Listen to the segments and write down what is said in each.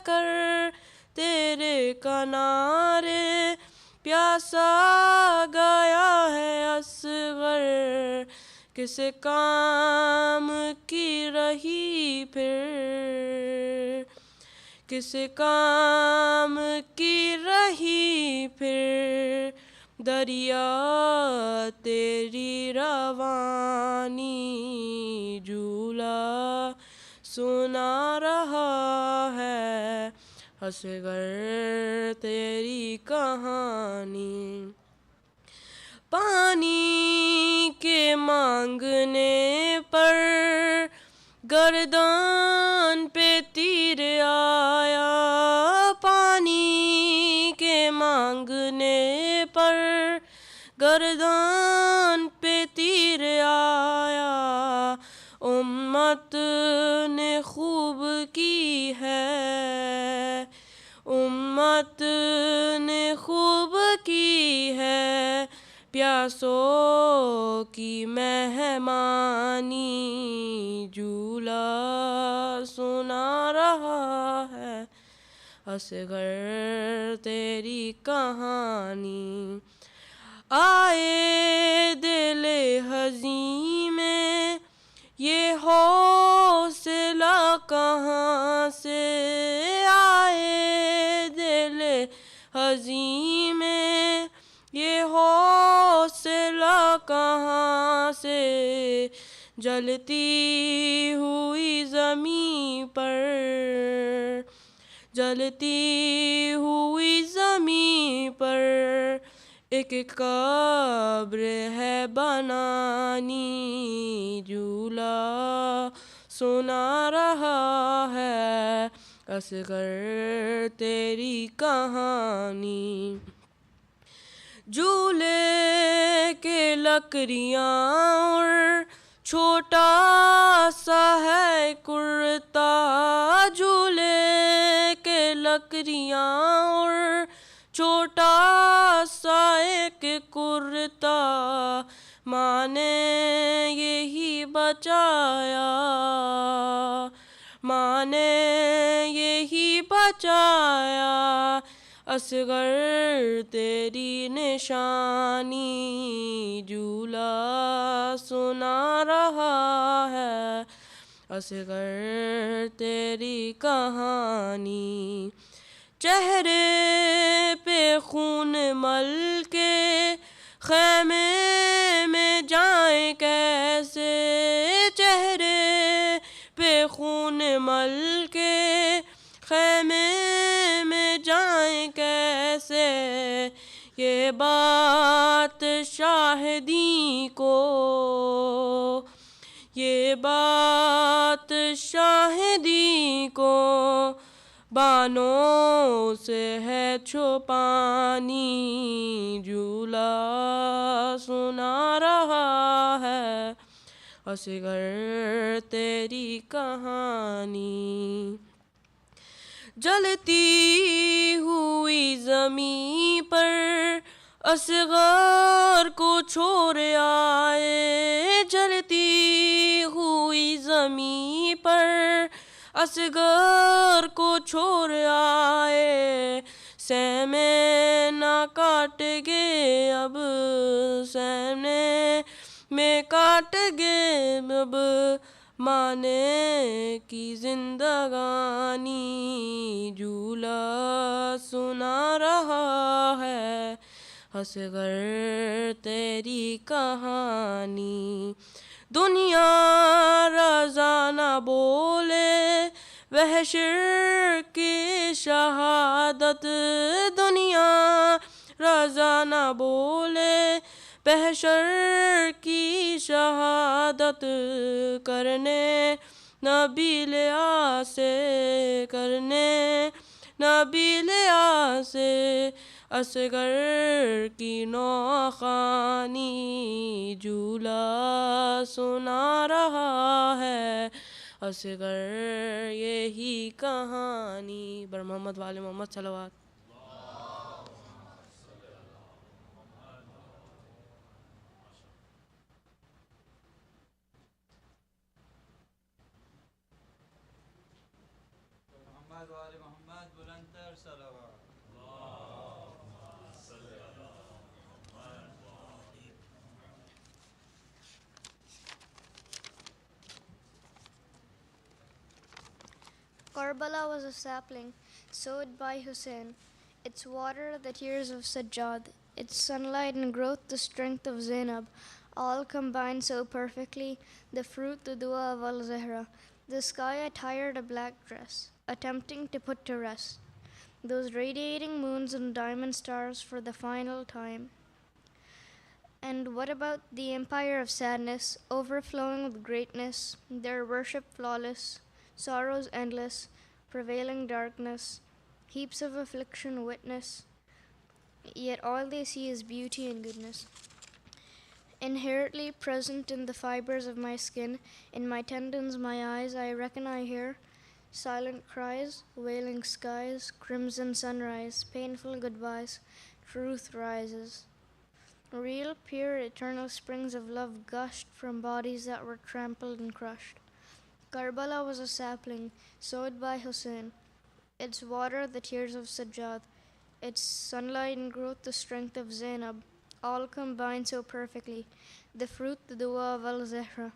کر تیرے کنارے پیاسا گیا ہے اصغر، کس کام کی رہی پھر، کس کام کی رہی پھر، دریا تیری روانی جھولا سنا رہا ہے اصغر تیری کہانی۔ پانی کے مانگنے پر گردان پہ تیر آیا، پانی کے مانگنے پر گردان پہ تیر آیا، امت نے خوب کی ہے، امت نے خوب کی ہے، پیاسوں کی مہمانی جھولا سنا رہا ہے اصغر تیری کہانی۔ آئے دل حزین میں یہ حوصلہ کہاں سے، آئے دل حزین میں یہ حوصلہ کہاں سے، جلتی ہوئی زمین پر، جلتی ہوئی زمین پر ایک قبر ہے بنانی جھولا سنا رہا ہے اصغر تیری کہانی۔ جھولے کے لکڑیاں اور چھوٹا سا ہے کرتا، جھولے کے لکڑیاں اور چھوٹا سا ایک کرتا، ماں نے یہی بچایا، ماں نے یہی بچایا، اصغر تیری نشانی جھولا سنا رہا ہے اصغر تیری کہانی۔ چہرے پہ خون مل کے خیمے میں جائیں کیسے، چہرے پہ خون مل کے خیمے میں جائیں کیسے، یہ بات شاہدی کو، یہ بات شاہدی کو بانوں سے ہے چھپانی جھولا سنا رہا ہے اصغر تیری کہانی۔ جلتی ہوئی زمین پر اصغر کو چھوڑ آئے، جلتی ہوئی زمین پر اصغر کو چھوڑ آئے، سینے نہ کاٹ گے اب، سینے میں کاٹ گے اب، مانے کی زندگانی جھولا سنا رہا ہے اصغر تیری کہانی۔ دنیا رضا نہ بولے وحشر کی شہادت، دنیا رضا نہ بولے وحشر کی شہادت، کرنے نبی لحاظ سے، کرنے نبی لحاظ سے، اصغر کی نوخانی جھولا سنا رہا ہے اصغر یہی کہانی۔ بر محمد والے محمد صلوات۔ محمد و آل محمد بلندتر صلوات. Karbala was a sapling sowed by Hussein, its water the tears of Sajjad, its sunlight and growth the strength of Zainab, all combined so perfectly, the fruit the dua of Al-Zahra, the sky attired a black dress, attempting to put to rest those radiating moons and diamond stars for the final time. And what about the empire of sadness, overflowing with greatness, their worship flawless, sorrows endless, prevailing darkness, heaps of affliction witness, yet all they see is beauty and goodness. Inherently present in the fibers of my skin, in my tendons, my eyes, I reckon I hear silent cries, wailing skies, crimson sunrise, painful goodbyes, truth rises. Real, pure, eternal springs of love gushed from bodies that were trampled and crushed. Karbala was a sapling sowed by Hussein, its water the tears of Sajjad, its sunlight and growth the strength of Zainab, all combined so perfectly, the fruit the dua of Al-Zahra.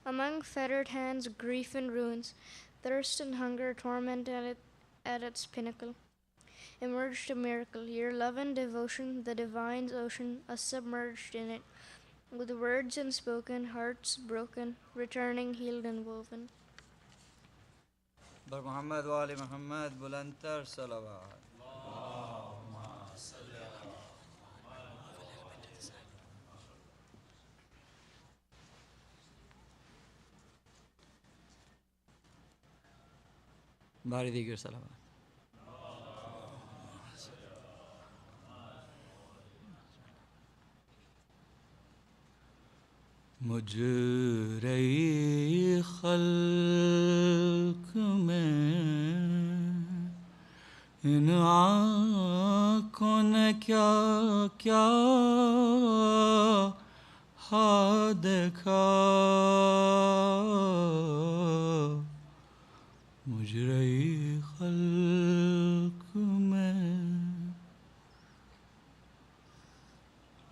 Among fettered hands, grief and ruins, thirst and hunger, torment at its pinnacle, emerged a miracle, your love and devotion, the divine's ocean, us submerged in it, with words unspoken, hearts broken, returning healed and woven. بر محمد و آل محمد بلندتر صلوات. باری دیگر صلوات. مجرے خلق میں ان آنکھوں نے کیا کیا ہاں دیکھا. مجرے خلق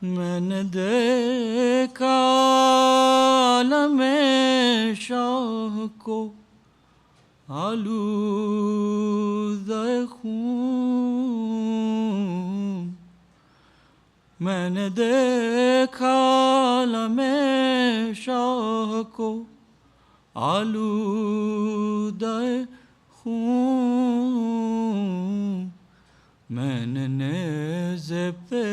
میں نے دیکھا عالم شاہ کو آلودہ خون. میں نے دیکھا عالم شاہ کو آلودہ خون. میں نے نیزے پہ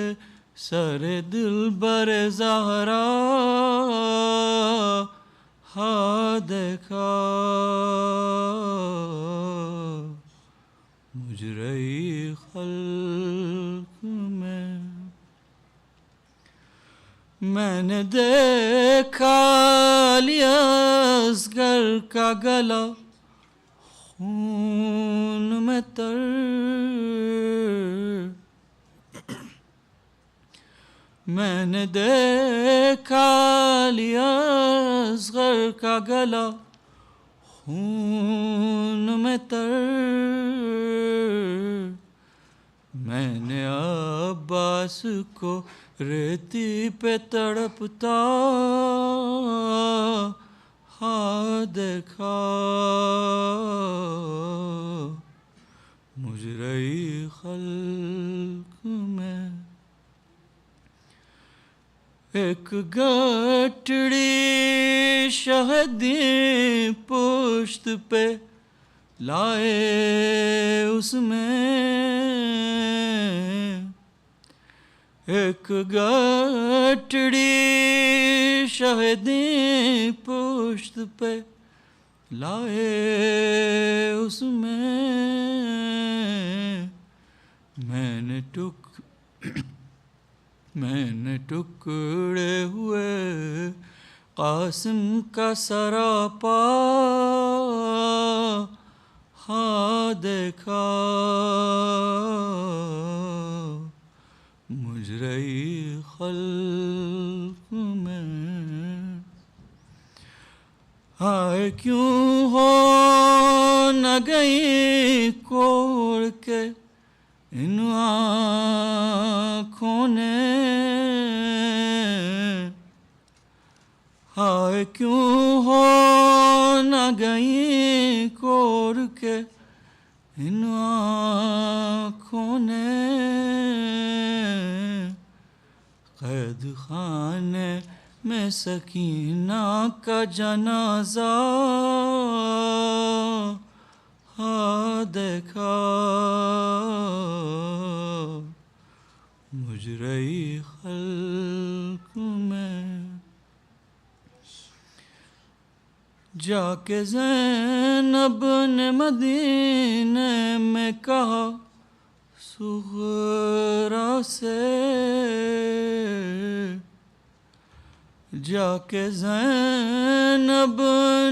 سر دلبر زہرا ہاں دیکھا. مجرے خلق میں نے دیکھا علی اصغر کا گلا خون میں تر. میں نے دیکھا علی اصغر کا گلا خون میں تر. میں نے عباس کو ریتی پہ تڑپتا ہاں دیکھا. مجرے خلق میں ایک گٹڑی شہدی پشت پہ لائے اس میں. ایک گٹڑی شہدی پشت پہ لائے اس میں. میں نے ٹکڑے ہوئے قاسم کا سراپا ہاں دیکھا. مجرے خلق میں ہائے کیوں ہو نہ گئی کوڑ کے ان آنکھوں نے، ہائے کیوں ہو نہ گئی کوڑ کے ان آنکھوں نے، قید خانے میں سکینہ کا جنازہ ہاں دیکھا، مجرئی خلق میں جا کے زینب نے مدینے میں کہا صغرا سے، جا کے زینب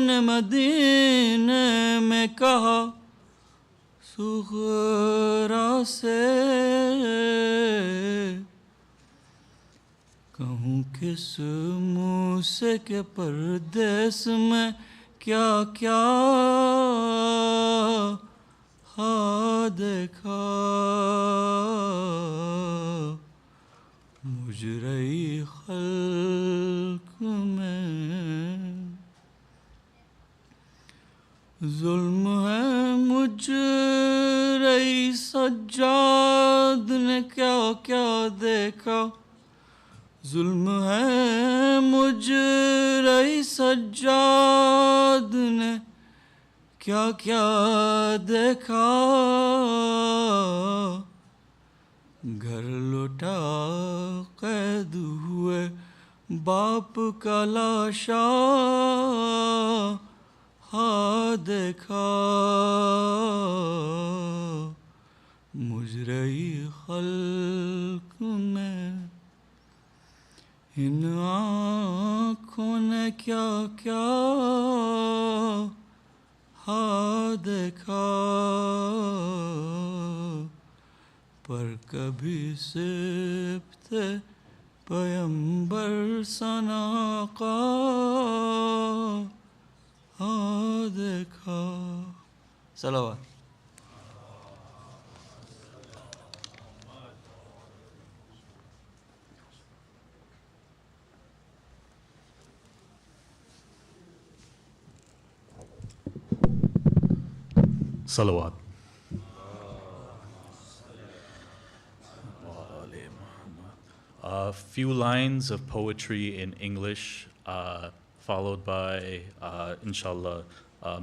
نے مدینے میں کہا صغرا سے، کہوں کس منہ سے کہ پردیس میں کیا کیا ہاں دیکھا، مجرئی خلق میں ظلم ہے مجرئی سجاد نے کیا کیا دیکھا، ظلم ہے مجرئی سجاد نے کیا کیا دیکھا، گھر لوٹا قید ہوئے باپ کا لاشا ہاں دیکھا، مجرئی خلق میں ان آنکھوں نے کیا کیا ہاں دیکھا، پر کبھی صفت پیمبر ثنا آقا ہاں دیکھا۔ صلوات۔ Salawat. A few lines of poetry in English, followed by, inshallah,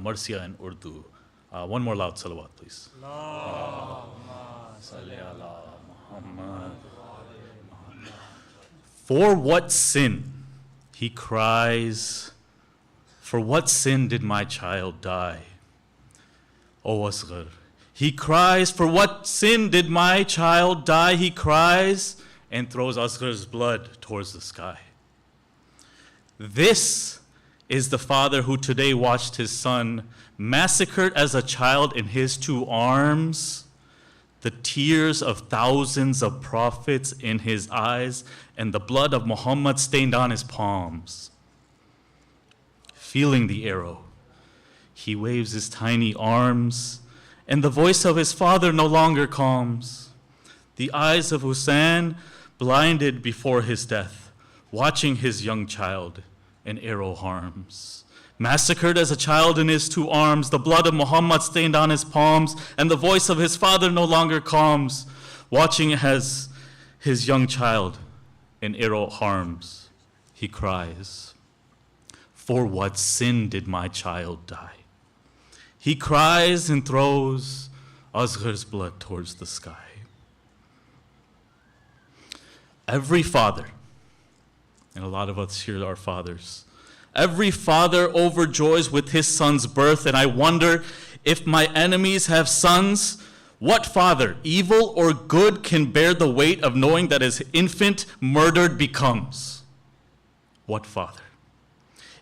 Marsiya in Urdu. One more loud salawat, please. For what sin, he cries, for what sin did my child die? O Asghar. He cries, for what sin did my child die? He cries and throws Asghar's blood towards the sky. This is the father who today watched his son massacred as a child in his 2 arms, the tears of thousands of prophets in his eyes, and the blood of Muhammad stained on his palms. Feeling the arrow, he waves his tiny arms, and the voice of his father no longer calms. The eyes of Hussein blinded before his death, watching his young child in arrow harms. Massacred as a child in his 2 arms, the blood of Muhammad stained on his palms, and the voice of his father no longer calms, watching as his young child in arrow harms. He cries, for what sin did my child die? He cries and throws Asghar's blood towards the sky. Every father, and a lot of us here are fathers, every father overjoys with his son's birth, and I wonder if my enemies have sons, what father, evil or good, can bear the weight of knowing that his infant murdered becomes? What father?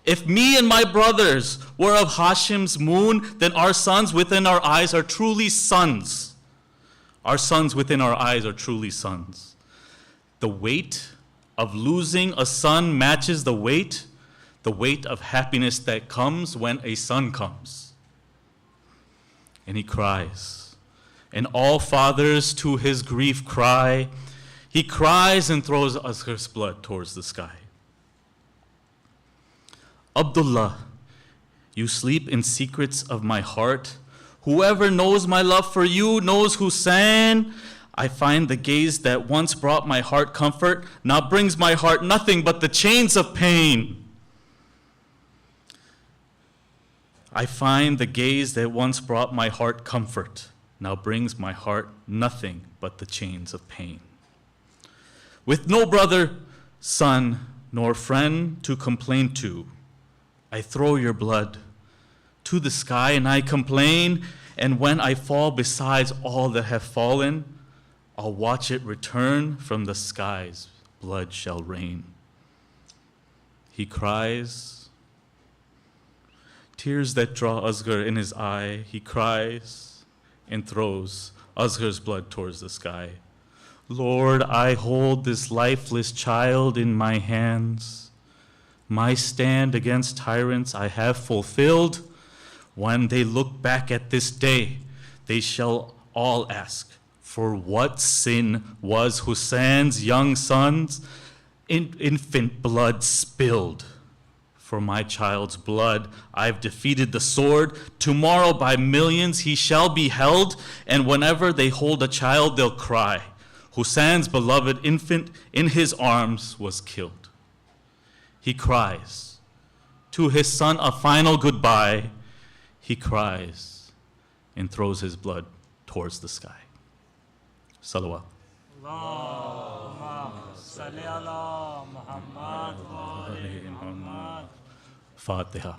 If me and my brothers were of Hashim's moon, then our sons within our eyes are truly sons. Our sons within our eyes are truly sons. The weight of losing a son matches the weight of happiness that comes when a son comes. And he cries. And all fathers to his grief cry. He cries and throws Asghar's blood towards the sky. Abdullah, you sleep in secrets of my heart. Whoever knows my love for you knows Hussein. I find the gaze that once brought my heart comfort now brings my heart nothing but the chains of pain. I find the gaze that once brought my heart comfort now brings my heart nothing but the chains of pain. With no brother, son, nor friend to complain to, I throw your blood to the sky and I complain, and when I fall besides all that have fallen, I'll watch it return from the skies, blood shall rain. He cries, tears that draw Asghar in his eye, he cries and throws Asghar's blood towards the sky. Lord, I hold this lifeless child in my hands. My stand against tyrants I have fulfilled. When they look back at this day, they shall all ask, for what sin was Hussein's young son's infant blood spilled? For my child's blood I've defeated the sword. Tomorrow by millions he shall be held, and whenever they hold a child they'll cry, Hussein's beloved infant in his arms was killed. He cries to his son a final goodbye. He cries and throws his blood towards the sky. Salawat. Allahumma salli ala Muhammad wa ali Muhammad. Fatiha.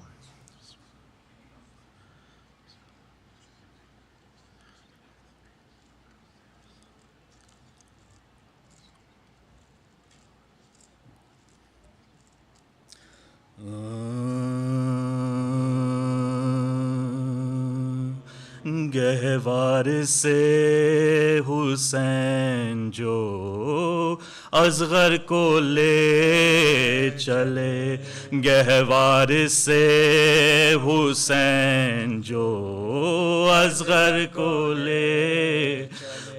گہوار سے حسین جو اصغر کو لے چلے گہوار سے حسین جو اصغر کو لے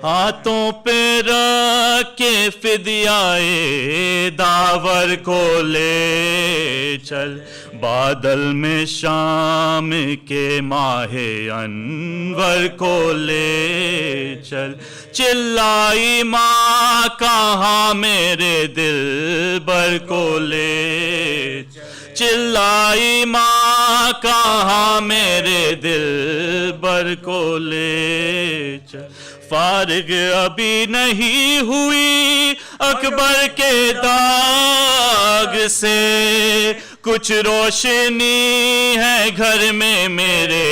ہاتھوں پہ رکھ کے فدیائے داور کو لے چل بادل میں شام کے ماہ انور کو لے چل چلائی ماں کہاں میرے دل بر کو لے چلائی ماں کہاں میرے دل بر کو لے چل فارغ ابھی نہیں ہوئی اکبر کے داغ سے کچھ روشنی ہے گھر میں میرے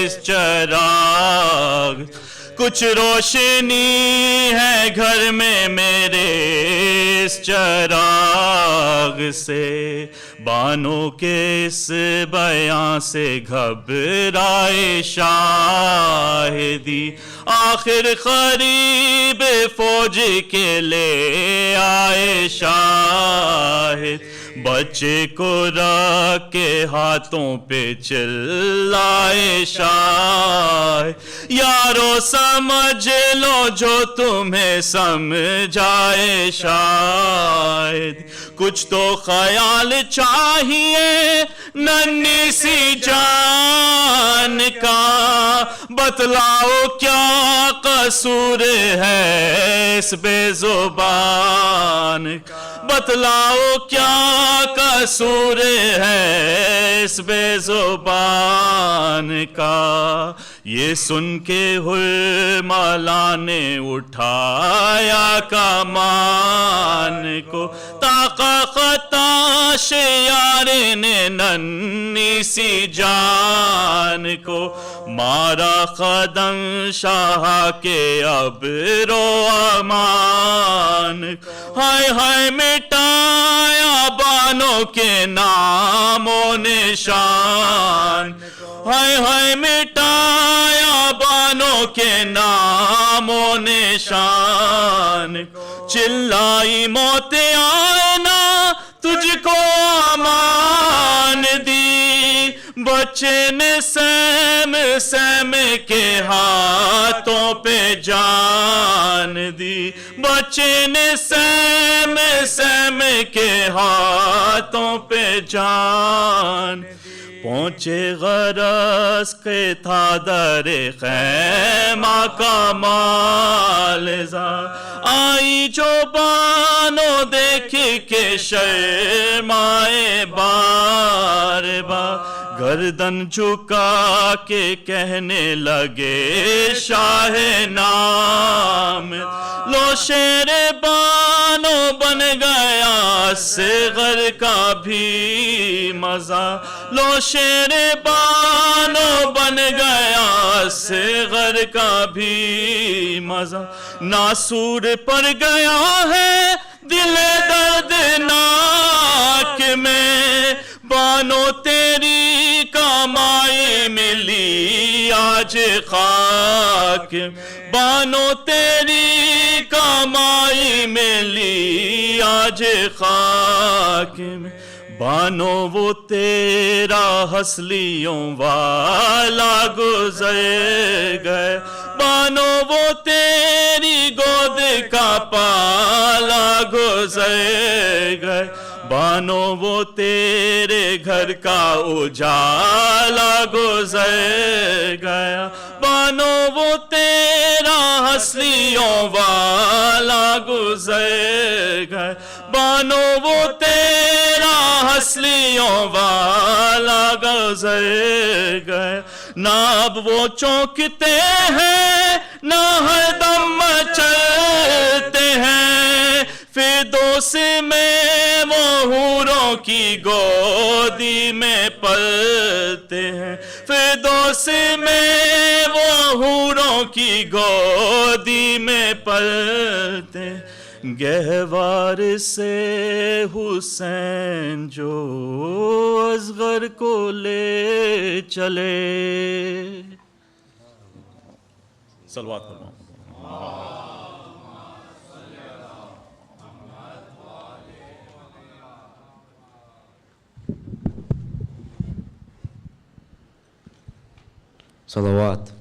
اس چراغ کچھ روشنی ہے گھر میں میرے اس چراغ سے بانوں کے اس بیان سے گھبرائے شاہدی آخر قریب فوج کے لے آئے شاہد بچے کو رکھ کے ہاتھوں پہ چلائے شاہد یارو سمجھ لو جو تمہیں سمجھائے شاہد کچھ تو خیال چاہیے ننھی سی جان کا بتلاؤ کیا قصور ہے اس بے زبان بتلاؤ کیا قصور ہے اس بے زبان کا یہ سن کے حرملا نے اٹھایا کمان کو طاقہ خطا شیار نے ننھی سی جان کو مارا قدم شاہ کے اب رو امان ہائے ہائے مٹایا بانوں کے نام و نشان ہائے ہائے مٹایا بانوں کے نام و نشان چلائی موت آئے نا تجھ کو امان دی بچے نے سیم سیم کے ہاتھوں پہ جان دی، بچے نے سیم سیم کے ہاتھوں پہ جان، پہنچے غرض کے تھا در خیمہ کا مالزا، آئی جو بانو دیکھ کے شرمائے بار بار، گردن جھکا کے کہنے لگے شاہ نام، لو شیر بانو بن گیا صغر کا بھی مزہ، لو شیر بانو بن گیا صغر کا بھی مزہ، ناسور پر گیا ہے دل دردناک میں، بانو تیری کمائی ملی آج خاک، بانو تیری کمائی ملی آج خاک میں، بانو وہ تیرا ہسلیوں والا گزر گئے، بانو وہ تیری گود کا پالا گزر گئے، بانو وہ تیرے گھر کا اجالا گزر گیا، بانو وہ تیرا ہسلیوں والا گزر گئے، بانو وہ تیرا ہسلیوں والا گزر گئے، نہ اب وہ چونکتے ہیں نہ ہر دم مچلتے ہیں، فردوس میں وہ حوروں کی گودی میں پلتے ہیں، فردوس میں وہ حوروں کی گودی میں پلتے ہیں، گہوار سے حسین جو اصغر کو لے چلے، صلوات فرماؤ۔ Salawat.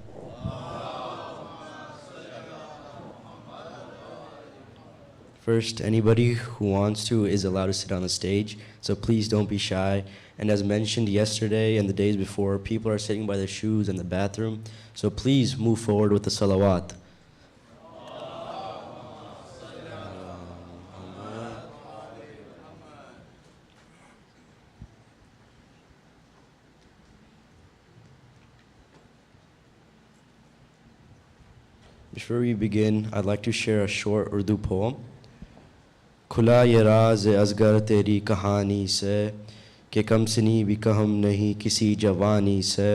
First, anybody who wants to is allowed to sit on the stage, so please don't be shy. And as mentioned yesterday and the days before, people are sitting by their shoes in the bathroom, so please move forward with the salawat. Before we begin, I'd like to share a short Urdu poem. کھلا یہ راز ازگر تیری کہانی سے کہ کم سنی بھی کہم نہیں کسی جوانی سے،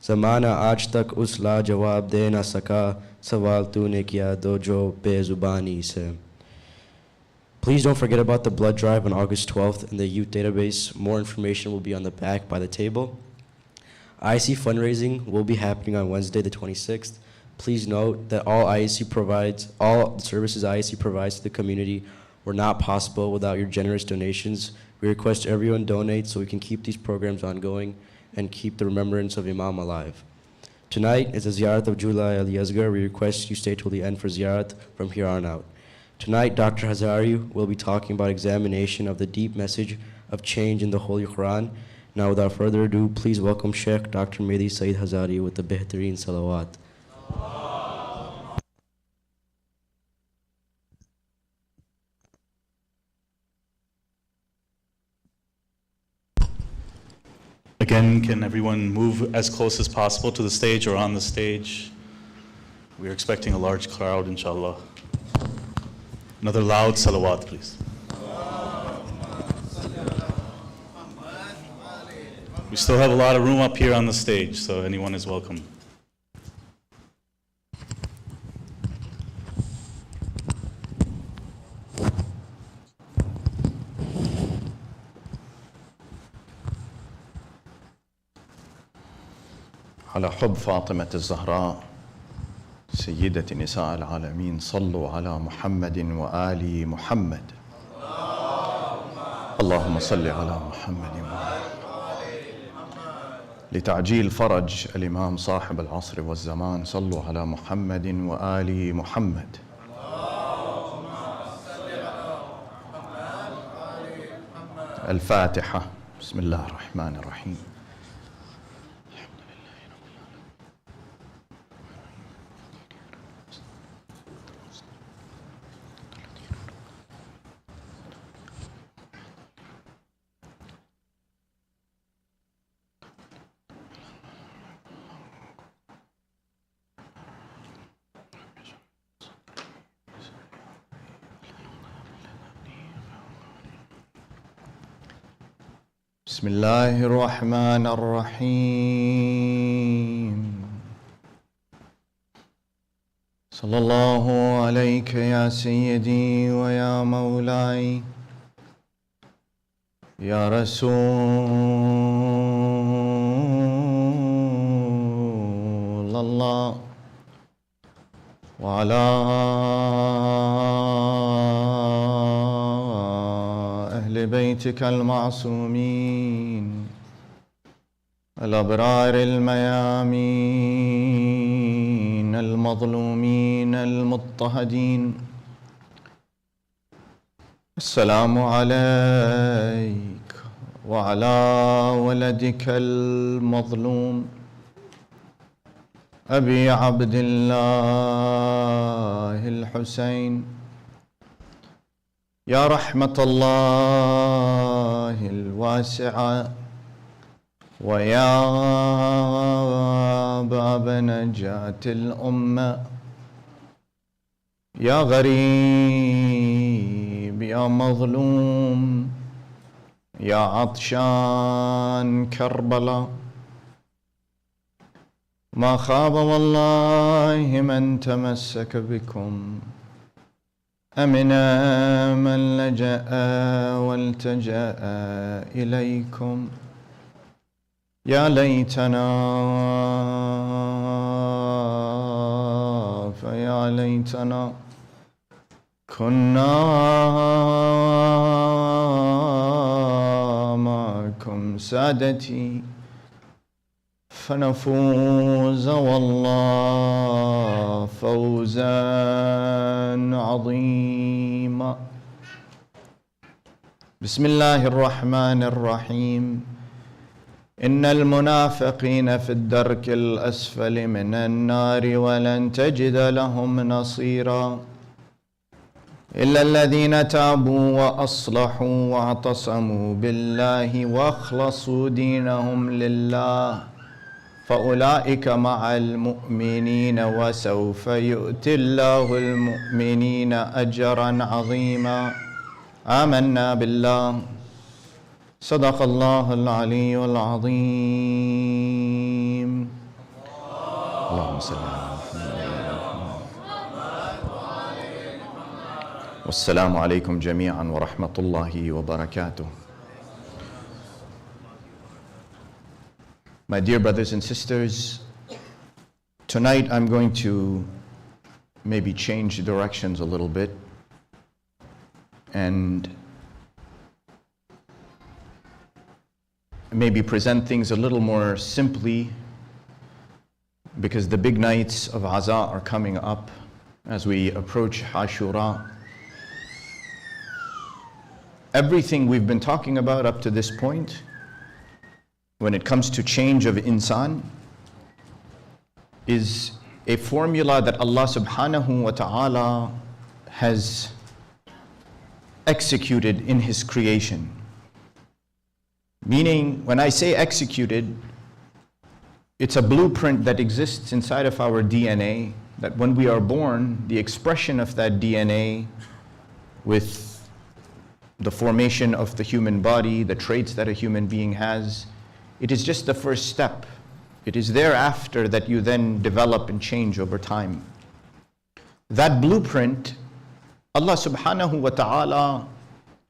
زمانہ آج تک اس لاجواب دے نہ سکا سوال تو نے کیا دو جو بے زبانی سے. Please don't forget about the blood drive on August 12th in the youth database. More information will be on the back by the table. IEC fundraising will be happening on Wednesday the 26th. Please note that all the services IEC provides to the community were not possible without your generous donations. We request everyone donate so we can keep these programs ongoing and keep the remembrance of Imam alive. Tonight is the Ziyarat of Julai Ali Asghar. We request you stay till the end for Ziyarat from here on out. Tonight, Dr. Hazari will be talking about examination of the deep message of change in the Holy Quran. Now, without further ado, please welcome Shaykh Dr. Mehdi Hazari with the Behtareen Salawat. Again, can everyone move as close as possible to the stage or on the stage? We're expecting a large crowd, inshallah. Another loud salawat, please. We still have a lot of room up here on the stage, so anyone is welcome. على حب فاطمة الزهراء سيدة نساء العالمين صلوا على محمد وآل محمد اللهم صل على محمد وآل لتعجيل فرج الإمام صاحب العصر والزمان. صلوا على محمد وآل محمد. الفاتحة. بسم الله الرحمن الرحيم. بسم الله الرحمن الرحيم. صلى الله عليك يا سيدي ويا مولاي يا رسول الله، وعلى أهل بيتك المعصومين الأبرار الميامين المظلومين المضطهدين. السلام عليك وعلى ولدك المظلوم أبي عبد الله الحسين، يا رحمة الله الواسعة ويا باب نجاة الأمة، يا غريب يا مظلوم يا عطشان كربلاء. ما خاب والله من تمسك بكم، أمن من لجأ والتجأ إليكم. يا ليتنا فيا ليتنا كنا معكم سادتي فنفوز والله فوزا عظيما. بسم الله الرحمن الرحيم. إن المنافقين في الدرك الأسفل من النار ولن تجد لهم نصيرا إلا الذين تابوا وأصلحوا واعتصموا بالله واخلصوا دينهم لله فأولئك مع المؤمنين وسوف يؤتي الله المؤمنين أجرا عظيما. آمنا بالله. صدق الله العلي العظيم. اللهم صل على محمد. والسلام عليكم جميعا ورحمة الله وبركاته. My dear brothers and sisters, tonight I'm going to maybe change directions a little bit and maybe present things a little more simply, because the big nights of Aza are coming up as we approach Ashura. Everything we've been talking about up to this point, when it comes to change of insan, is a formula that Allah subhanahu wa ta'ala has executed in His creation. Meaning, when I say executed, it's a blueprint that exists inside of our DNA, that when we are born, the expression of that DNA with the formation of the human body, the traits that a human being has, it is just the first step. It is thereafter that you then develop and change over time. That blueprint, Allah subhanahu wa ta'ala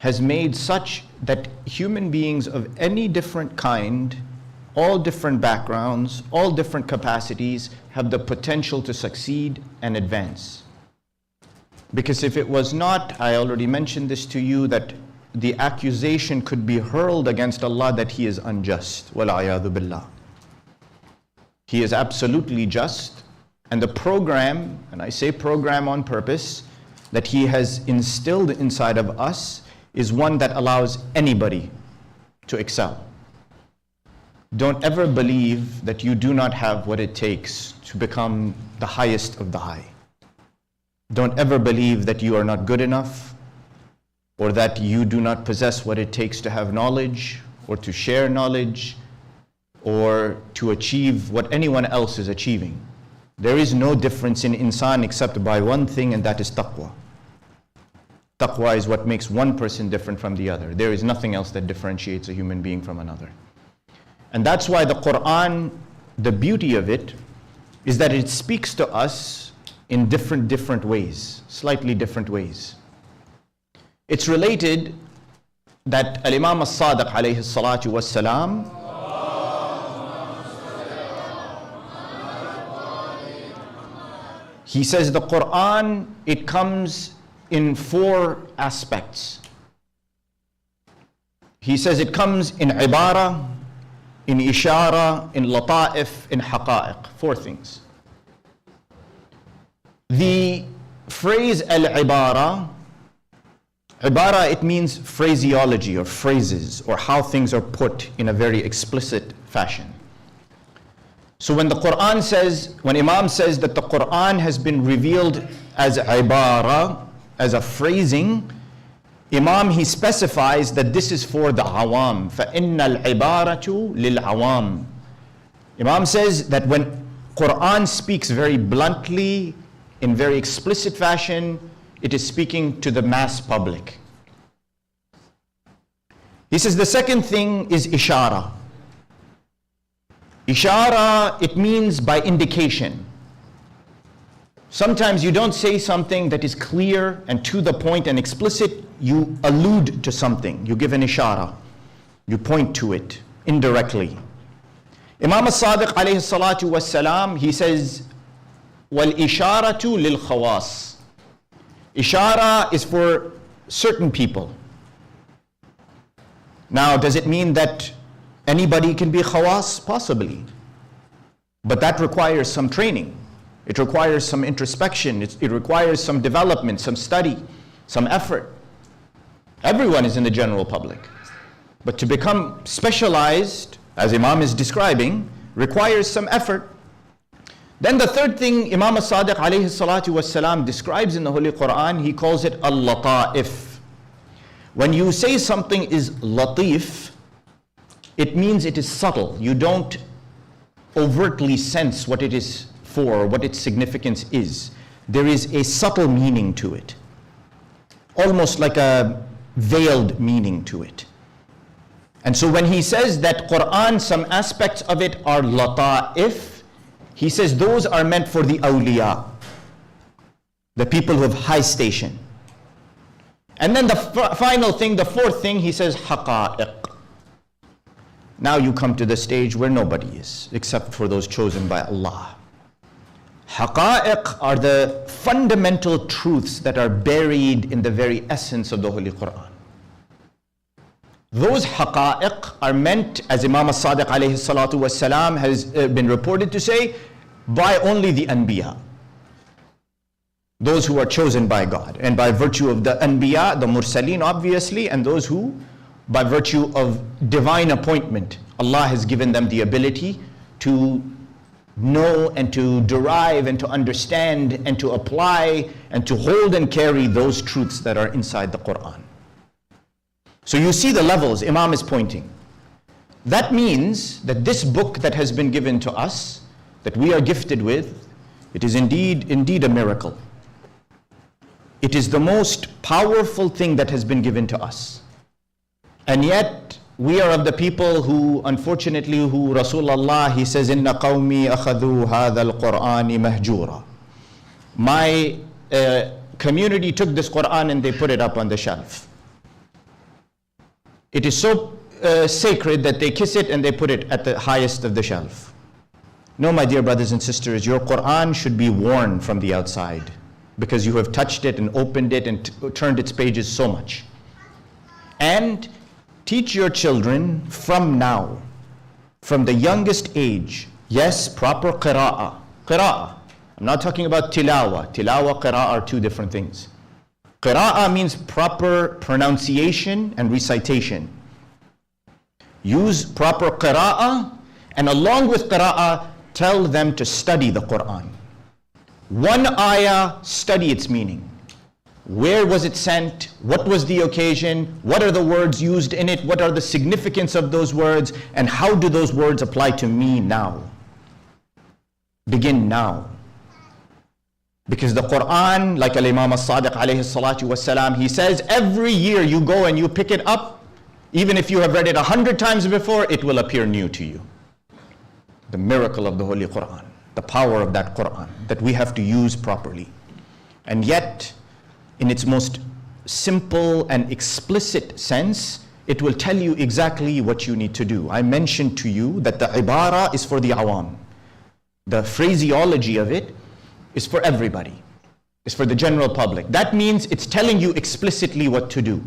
has made such that human beings of any different kind, all different backgrounds, all different capacities, have the potential to succeed and advance. Because if it was not, I already mentioned this to you, that the accusation could be hurled against Allah that He is unjust. Wal'ayadu billah. He is absolutely just. And the program, and I say program on purpose, that He has instilled inside of us is one that allows anybody to excel. Don't ever believe that you do not have what it takes to become the highest of the high. Don't ever believe that you are not good enough, or that you do not possess what it takes to have knowledge, or to share knowledge, or to achieve what anyone else is achieving. There is no difference in insan except by one thing, and that is taqwa. Taqwa is what makes one person different from the other. There is nothing else that differentiates a human being from another. And that's why the Quran, the beauty of it, is that it speaks to us in different ways, slightly different ways. It's related that Al-Imam As-Sadiq alayhi salatu was-salam, he says the Quran, it comes in 4 aspects. He says it comes in ibara, in ishara, in lata'if, in haqa'iq. 4 things. The phrase al-ibara, ibara, it means phraseology or phrases or how things are put in a very explicit fashion. So when the Quran says, when Imam says that the Quran has been revealed as ibara, as a phrasing, Imam, he specifies that this is for the awam. فَإِنَّ الْعِبَارَةُ لِلْعَوَامِ. Imam says that when Quran speaks very bluntly, in very explicit fashion, it is speaking to the mass public. He says the second thing is ishara. Ishara, it means by indication. Sometimes you don't say something that is clear and to the point and explicit, you allude to something, you give an ishara, you point to it indirectly. Imam As-Sadiq alayhi salatu was-salam, he says, وَالْإِشَارَةُ لِلْخَوَاصِ. Ishara is for certain people. Now, does it mean that anybody can be khawas? Possibly. But that requires some training. It requires some introspection. It requires some development, some study, some effort. Everyone is in the general public. But to become specialized, as Imam is describing, requires some effort. Then the third thing Imam As-Sadiq alayhi salatu was-salam describes in the Holy Quran, he calls it al-lata'if. When you say something is latif, it means it is subtle. You don't overtly sense what it is for, what its significance is. There is a subtle meaning to it, almost like a veiled meaning to it. And so when he says that Quran, some aspects of it are lata'if, he says those are meant for the awliya, the people who have high station. And then the final thing, the fourth thing, he says haqa'iq. Now you come to the stage where nobody is, except for those chosen by Allah. Haqa'iq are the fundamental truths that are buried in the very essence of the Holy Quran. Those haqa'iq are meant, as Imam As-Sadiq alayhi salatu was-salam has been reported to say, by only the anbiya. Those who are chosen by God. And by virtue of the anbiya, the mursaleen obviously, and those who, by virtue of divine appointment, Allah has given them the ability to know and to derive and to understand and to apply and to hold and carry those truths that are inside the Quran. So you see the levels Imam is pointing. That means that this book that has been given to us, that we are gifted with, it is indeed a miracle. It is the most powerful thing that has been given to us. And yet, we are of the people who, unfortunately, who Rasulullah, he says, إِنَّ قَوْمِي أَخَذُوا هَذَا الْقُرْآنِ مَهْجُورًا. My community took this Quran and they put it up on the shelf. It is so sacred that they kiss it and they put it at the highest of the shelf. No, my dear brothers and sisters, your Quran should be worn from the outside because you have touched it and opened it and turned its pages so much. And teach your children from now, from the youngest age, Yes, proper qira'ah. Qira'ah. I'm not talking about tilawa. Tilawa, qira'ah are two different things. Qira'ah means proper pronunciation and recitation. Use proper qira'ah, and along with qira'ah, tell them to study the Quran. One ayah, study its meaning. Where was it sent? What was the occasion? What are the words used in it? What are the significance of those words? And how do those words apply to me now? Begin now. Because the Quran, like Al-Imam As-Sadiq alayhi salatu wasalam, he says every year you go and you pick it up, even if you have read it 100 times before, it will appear new to you. The miracle of the Holy Quran, the power of that Quran that we have to use properly. And yet, in its most simple and explicit sense, it will tell you exactly what you need to do. I mentioned to you that the ibara is for the awam. The phraseology of it is for everybody. It's for the general public. That means it's telling you explicitly what to do.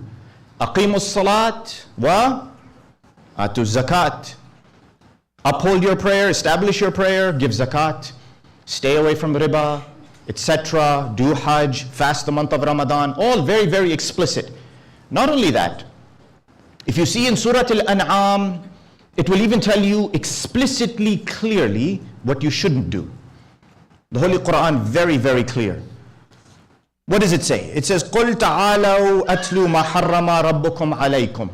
Aqimus salat wa atu zakat. Uphold your prayer, establish your prayer, give zakat, stay away from riba, etc. Do hajj, fast the month of Ramadan. All very, very explicit. Not only that, if you see in Surah Al-An'am, it will even tell you explicitly, clearly what you shouldn't do. The Holy Quran, very, very clear. What does it say? It says, قُلْ تَعَالَوْا أَتْلُوا مَا حَرَّمَ رَبُّكُمْ عَلَيْكُمْ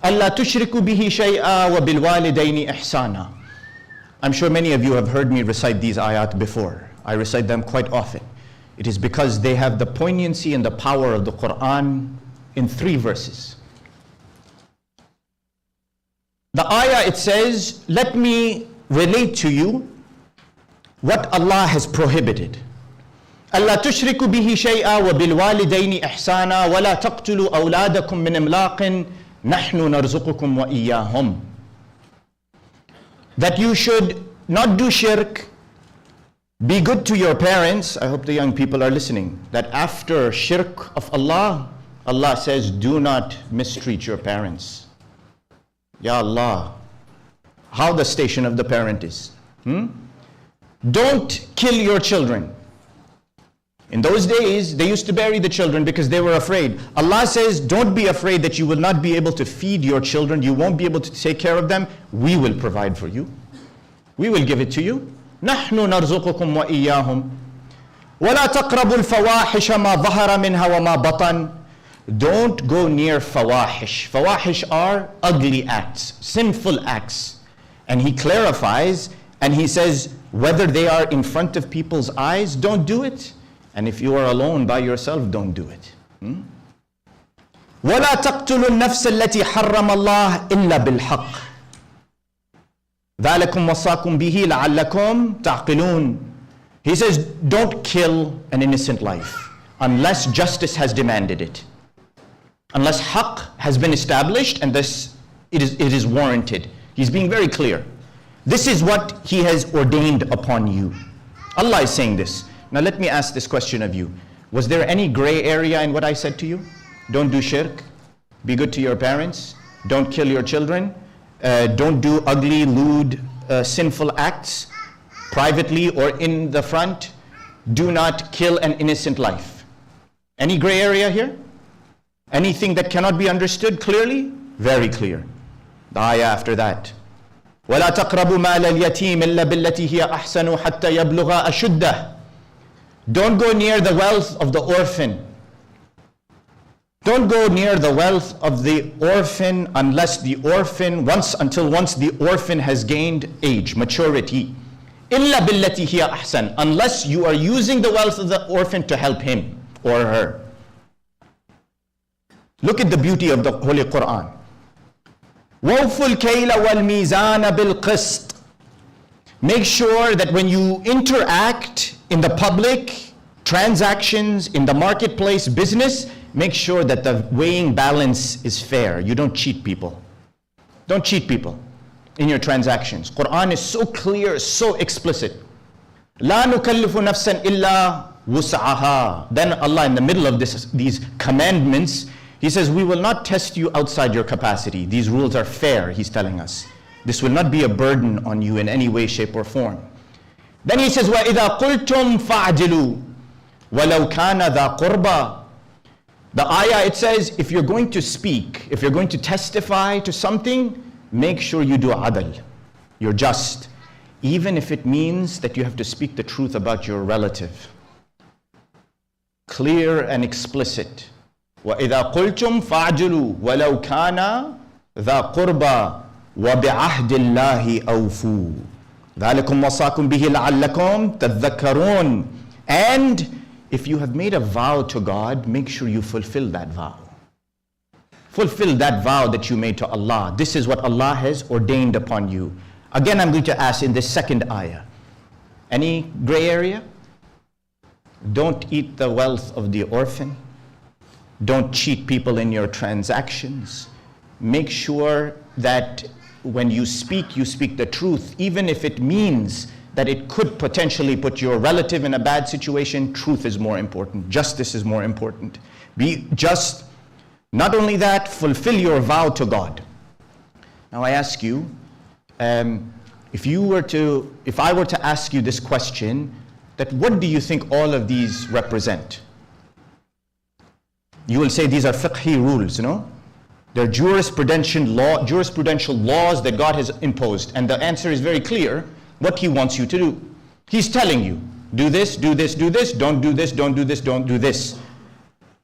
أَلَّا تُشْرِكُوا بِهِ شَيْئًا وَبِالْوَالِدَيْنِ إِحْسَانًا. I'm sure many of you have heard me recite these ayat before. I recite them quite often. It is because they have the poignancy and the power of the Quran in 3 verses. The ayah, it says, let me relate to you what Allah has prohibited. أَلَّا تُشْرِكُوا بِهِ شَيْئًا وَبِالْوَالِدَيْنِ إِحْسَانًا وَلَا تَقْتُلُوا أَوْلَادَكُم مِّنْ إِمْلَاقٍ نَحْنُ نَرْزُقُكُمْ وَإِيَّاهُمْ. That you should not do shirk, be good to your parents. I hope the young people are listening. That after shirk of Allah, Allah says, do not mistreat your parents. Ya Allah, how the station of the parent is. Don't kill your children. In those days, they used to bury the children because they were afraid. Allah says, don't be afraid that you will not be able to feed your children. You won't be able to take care of them. We will provide for you. We will give it to you. نَحْنُ نَرْزُقُكُمْ وَإِيَّاهُمْ وَلَا تَقْرَبُوا الْفَوَاحِشَ مَا ظَهَرَ مِنْهَا وَمَا بَطَنَ. Don't go near fawahish. Fawahish are ugly acts, sinful acts. And he clarifies and he says, whether they are in front of people's eyes, don't do it. And if you are alone by yourself, don't do it. وَلَا تَقْتُلُوا النَّفْسَ الَّتِي حَرَّمَ اللَّهُ إِلَّا بِالْحَقِّ ذَلِكُمْ وَصَّاكُمْ بِهِ لَعَلَّكُمْ تَعْقِلُونَ. He says, don't kill an innocent life unless justice has demanded it. Unless haqq has been established and this it is warranted. He's being very clear. This is what He has ordained upon you. Allah is saying this. Now let me ask this question of you. Was there any gray area in what I said to you? Don't do shirk. Be good to your parents. Don't kill your children. Don't do ugly, lewd, sinful acts privately or in the front. Do not kill an innocent life. Any gray area here? Anything that cannot be understood clearly? Very clear. The ayah after that. وَلَا تَقْرَبُوا مَالَ الْيَتِيمِ إِلَّا بِالَّتِي هِيَ أَحْسَنُ حَتَّى يَبْلُغَ أَشُدَّهُ. Don't go near the wealth of the orphan. Don't go near the wealth of the orphan until once the orphan has gained age, maturity. إِلَّا بِالَّتِي هِيَ أَحْسَنُ. Unless you are using the wealth of the orphan to help him or her. Look at the beauty of the Holy Quran. وَوْفُوا الْكَيْلَ وَالْمِيزَانَ بِالْقِسْطِ. Make sure that when you interact in the public transactions, in the marketplace business, make sure that the weighing balance is fair. You don't cheat people. Don't cheat people in your transactions. Quran is so clear, so explicit. لَا نُكَلِّفُ نَفْسًا إِلَّا وُسْعَهَا. Then Allah, in the middle of these commandments, He says, we will not test you outside your capacity. These rules are fair, He's telling us. This will not be a burden on you in any way, shape, or form. Then he says, وَإِذَا قُلْتُمْ فَعْجِلُوا وَلَوْ كَانَ ذَا قُرْبَى. The ayah, it says, if you're going to speak, if you're going to testify to something, make sure you do adl. You're just. Even if it means that you have to speak the truth about your relative. Clear and explicit. وَإِذَا قُلْتُمْ فَعْجِلُوا وَلَوْ كَانَ ذَا قُرْبَى وَبِعَهْدِ اللَّهِ أَوْفُوا ذَلِكُمْ وَصَاكُمْ بِهِ لَعَلَّكُمْ تَذَكَّرُونَ. And if you have made a vow to God, make sure you fulfill that vow. Fulfill that vow that you made to Allah. This is what Allah has ordained upon you. Again, I'm going to ask in this second ayah. Any gray area? Don't eat the wealth of the orphan. Don't cheat people in your transactions. Make sure that when you speak the truth, even if it means that it could potentially put your relative in a bad situation. Truth is more important. Justice is more important. Be just. Not only that, fulfill your vow to God. Now I ask you, if I were to ask you this question, that what do you think all of these represent? You will say these are fiqhi rules, no? They're jurisprudential laws that God has imposed. And the answer is very clear, what He wants you to do. He's telling you, do this, do this, do this, don't do this, don't do this, don't do this.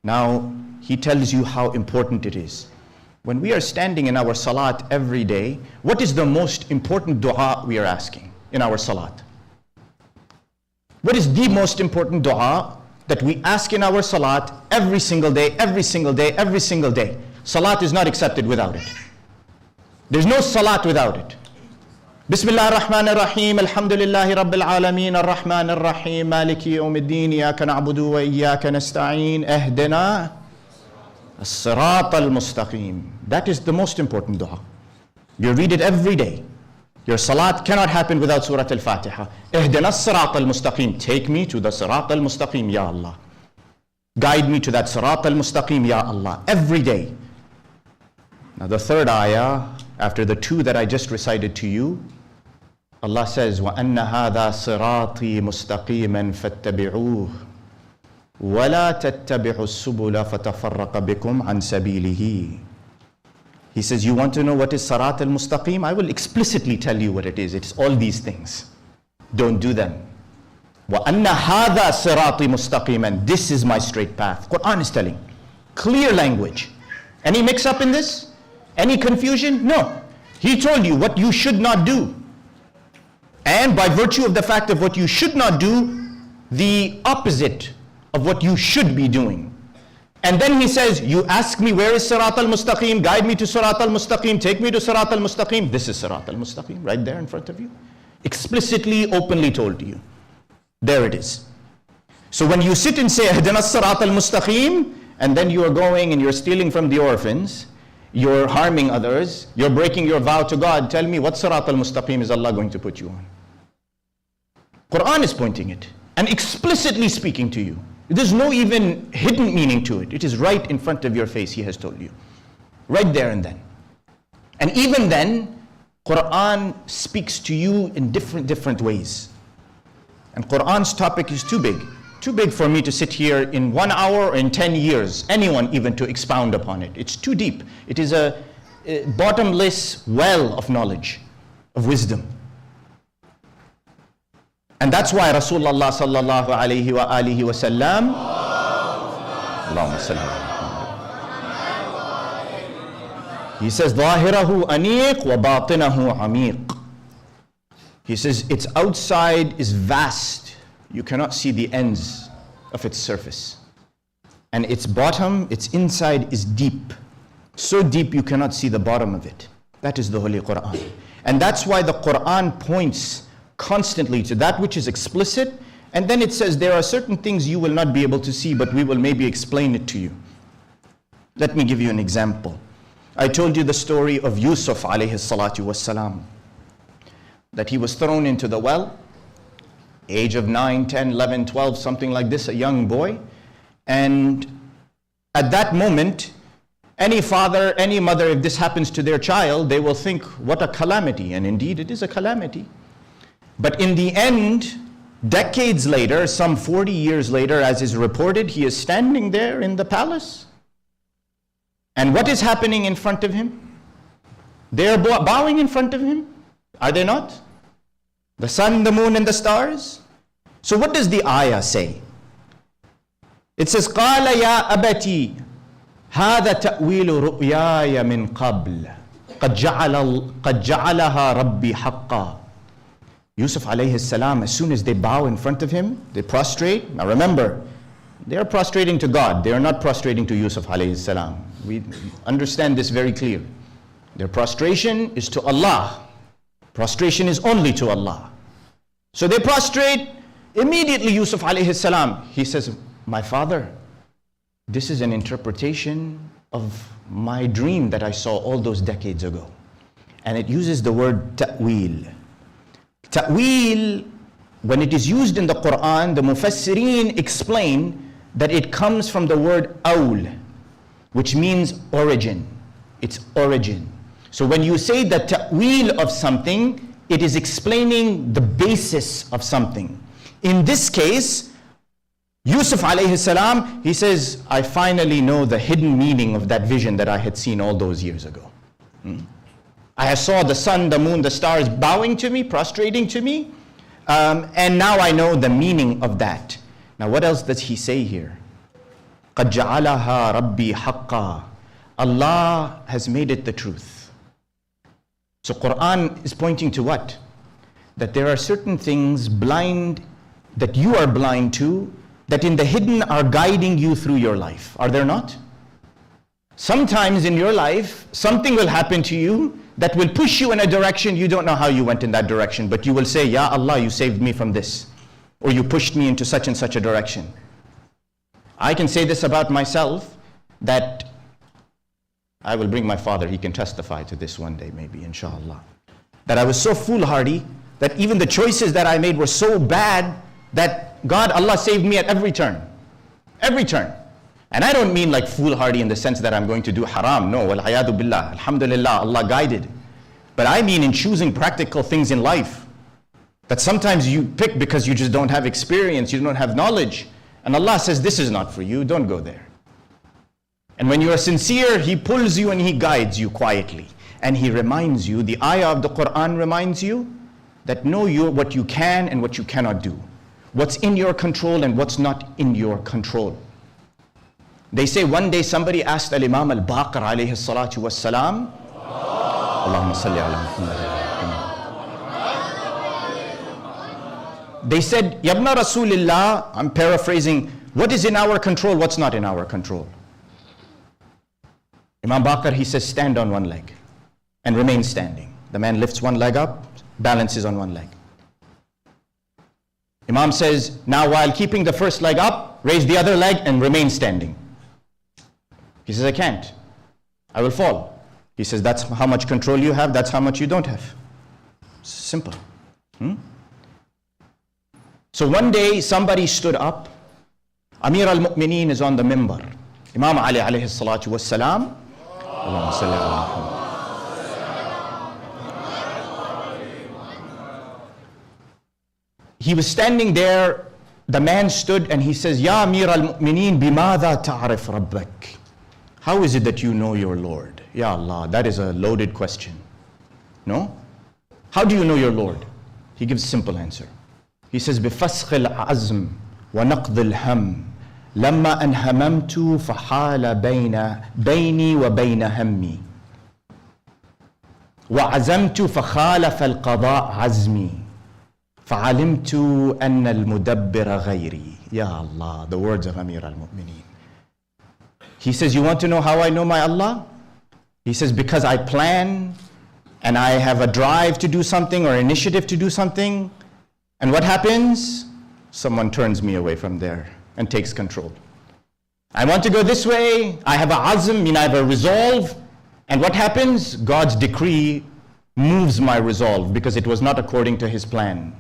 Now, He tells you how important it is. When we are standing in our salat every day, what is the most important dua we are asking in our salat? What is the most important dua that we ask in our salat every single day, every single day, every single day? Salat is not accepted without it. There's no salat without it. Bismillah ar-Rahman ar-Rahim, alhamdulillahi rabbil alameen, ar-Rahman ar-Rahim, maliki yawmiddin, iyaka na'budu wa iyaka nasta'een, ihdina as-sirat al-mustaqim. That is the most important dua. You read it every day. Your salat cannot happen without Surah Al-Fatiha. Ihdina as-sirat al-mustaqim. Take me to the sirat al-mustaqim, Ya Allah. Guide me to that sirat al-mustaqim, Ya Allah. Every day. Now the third ayah, after the two that I just recited to you, Allah says, وَأَنَّ هَذَا صِرَاطِي مُسْتَقِيمًا فَاتَّبِعُوهُ وَلَا تَتَّبِعُوا السُّبُلَ فَتَفَرَّقَ بِكُمْ عَنْ سَبِيلِهِ. He says, you want to know what is Sirat al-Mustaqim? I will explicitly tell you what it is. It's all these things. Don't do them. وَأَنَّ هَذَا صِرَاطِي مُسْتَقِيمًا. This is my straight path. Quran is telling. Clear language. Any mix up in this? Any confusion? No. He told you what you should not do. And by virtue of the fact of what you should not do, the opposite of what you should be doing. And then he says, you ask me where is Sirat al-Mustaqim, guide me to Sirat al-Mustaqim, take me to Sirat al-Mustaqim. This is Sirat al-Mustaqim right there in front of you. Explicitly, openly told to you. There it is. So when you sit and say, Ihdina as-Sirat al-Mustaqim, and then you are going and you're stealing from the orphans, you're harming others, you're breaking your vow to God, tell me what Sirat al-Mustaqim is Allah going to put you on? Quran is pointing it and explicitly speaking to you. There's no even hidden meaning to it. It is right in front of your face, He has told you. Right there and then. And even then, Quran speaks to you in different ways. And Quran's topic is too big. Too big for me to sit here in 1 hour or in 10 years, anyone even to expound upon it. It's too deep. It is a bottomless well of knowledge, of wisdom. And that's why Rasulullah sallallahu alayhi wa alihi wa sallam, Allahumma salli. He says, ظاهره أنيق وباطنه عميق. He says, its outside is vast. You cannot see the ends of its surface. And its bottom, its inside is deep. So deep you cannot see the bottom of it. That is the Holy Quran. And that's why the Quran points constantly to that which is explicit, and then it says there are certain things you will not be able to see, but we will maybe explain it to you. Let me give you an example. I told you the story of Yusuf alayhi salatu wassalam, that he was thrown into the well, age of 9, 10, 11, 12, something like this, a young boy. And at that moment, Any father, any mother, if this happens to their child, they will think, what a calamity. And indeed, it is a calamity. But in the end, decades later, some 40 years later, as is reported, he is standing there in the palace. And what is happening in front of him? They are bowing in front of him. Are they not? The sun, the moon, and the stars. So what does the ayah say? It says, قَالَ يَا أَبَتِي هَذَا تَأْوِيلُ رُؤْيَايَ مِنْ قَبْلِ قَدْ جَعَلَهَا رَبِّي حَقًّا. Yusuf alayhi salam, as soon as they bow in front of him, they prostrate. Now remember, they are prostrating to God. They are not prostrating to Yusuf alayhi salam. We understand this very clear. Their prostration is to Allah. Prostration is only to Allah. So they prostrate. Immediately Yusuf alayhi salam, he says, my father, this is an interpretation of my dream that I saw all those decades ago. And it uses the word ta'wil. Ta'wil, when it is used in the Quran, the Mufassirin explain that it comes from the word awl, which means origin. It's origin. So when you say the ta'wil of something, it is explaining the basis of something. In this case, Yusuf alayhi salam, he says, I finally know the hidden meaning of that vision that I had seen all those years ago. I saw the sun, the moon, the stars bowing to me, prostrating to me, and now I know the meaning of that. Now what else does he say here? قَدْ جَعَلَهَا رَبِّي حَقًّا. Allah has made it the truth. So Quran is pointing to what? That there are certain things blind, that you are blind to, that in the hidden are guiding you through your life. Are there not? Sometimes in your life, something will happen to you that will push you in a direction you don't know how you went in that direction, but you will say, Ya Allah, you saved me from this, or you pushed me into such and such a direction. I can say this about myself, that I will bring my father, he can testify to this one day maybe, inshallah, that I was so foolhardy that even the choices that I made were so bad that God, Allah saved me at every turn. Every turn. And I don't mean like foolhardy in the sense that I'm going to do haram. No, wal-hayadu billah. Alhamdulillah, Allah guided. But I mean in choosing practical things in life. That sometimes you pick because you just don't have experience, you don't have knowledge. And Allah says, this is not for you, don't go there. And when you are sincere, He pulls you and He guides you quietly. And He reminds you, the ayah of the Quran reminds you, that know what you can and what you cannot do. What's in your control and what's not in your control. They say one day somebody asked Al-Imam Al-Baqir alayhi salatu wassalam, Allahumma salli ala Muhammad. They said, Yabna Rasulillah, I'm paraphrasing, what is in our control, what's not in our control? Imam Baqir, he says, stand on one leg and remain standing. The man lifts one leg up, balances on one leg. Imam says, now while keeping the first leg up, raise the other leg and remain standing. He says, I can't. I will fall. He says, that's how much control you have, that's how much you don't have. Simple. So one day somebody stood up. Amir al-Mu'mineen is on the mimbar. Imam Ali alayhi salatu wassalam. Allahumma salli ala Muhammad. He was standing there, the man stood and he says, Ya Amir al-Mu'mineen, bimadha ta'arif rabbak. How is it that you know your Lord? Ya Allah, that is a loaded question. No? How do you know your Lord? He gives a simple answer. He says, بِفَسْخِ الْعَزْمِ وَنَقْضِ الْهَمِّ لَمَّا أَنْ هَمَمْتُ فَحَالَ بَيْنِي وَبَيْنَ هَمِّي وَعَزَمْتُ فَخَالَفَ الْقَضَاء عَزْمِي فَعَلِمْتُ أَنَّ الْمُدَبِّرَ غَيْرِي. Ya Allah, the words of Amir al-Mu'mineen. He says, you want to know how I know my Allah? He says, because I plan and I have a drive to do something or initiative to do something. And what happens? Someone turns me away from there and takes control. I want to go this way. I have a azm, mean I have a resolve. And what happens? God's decree moves my resolve because it was not according to His plan.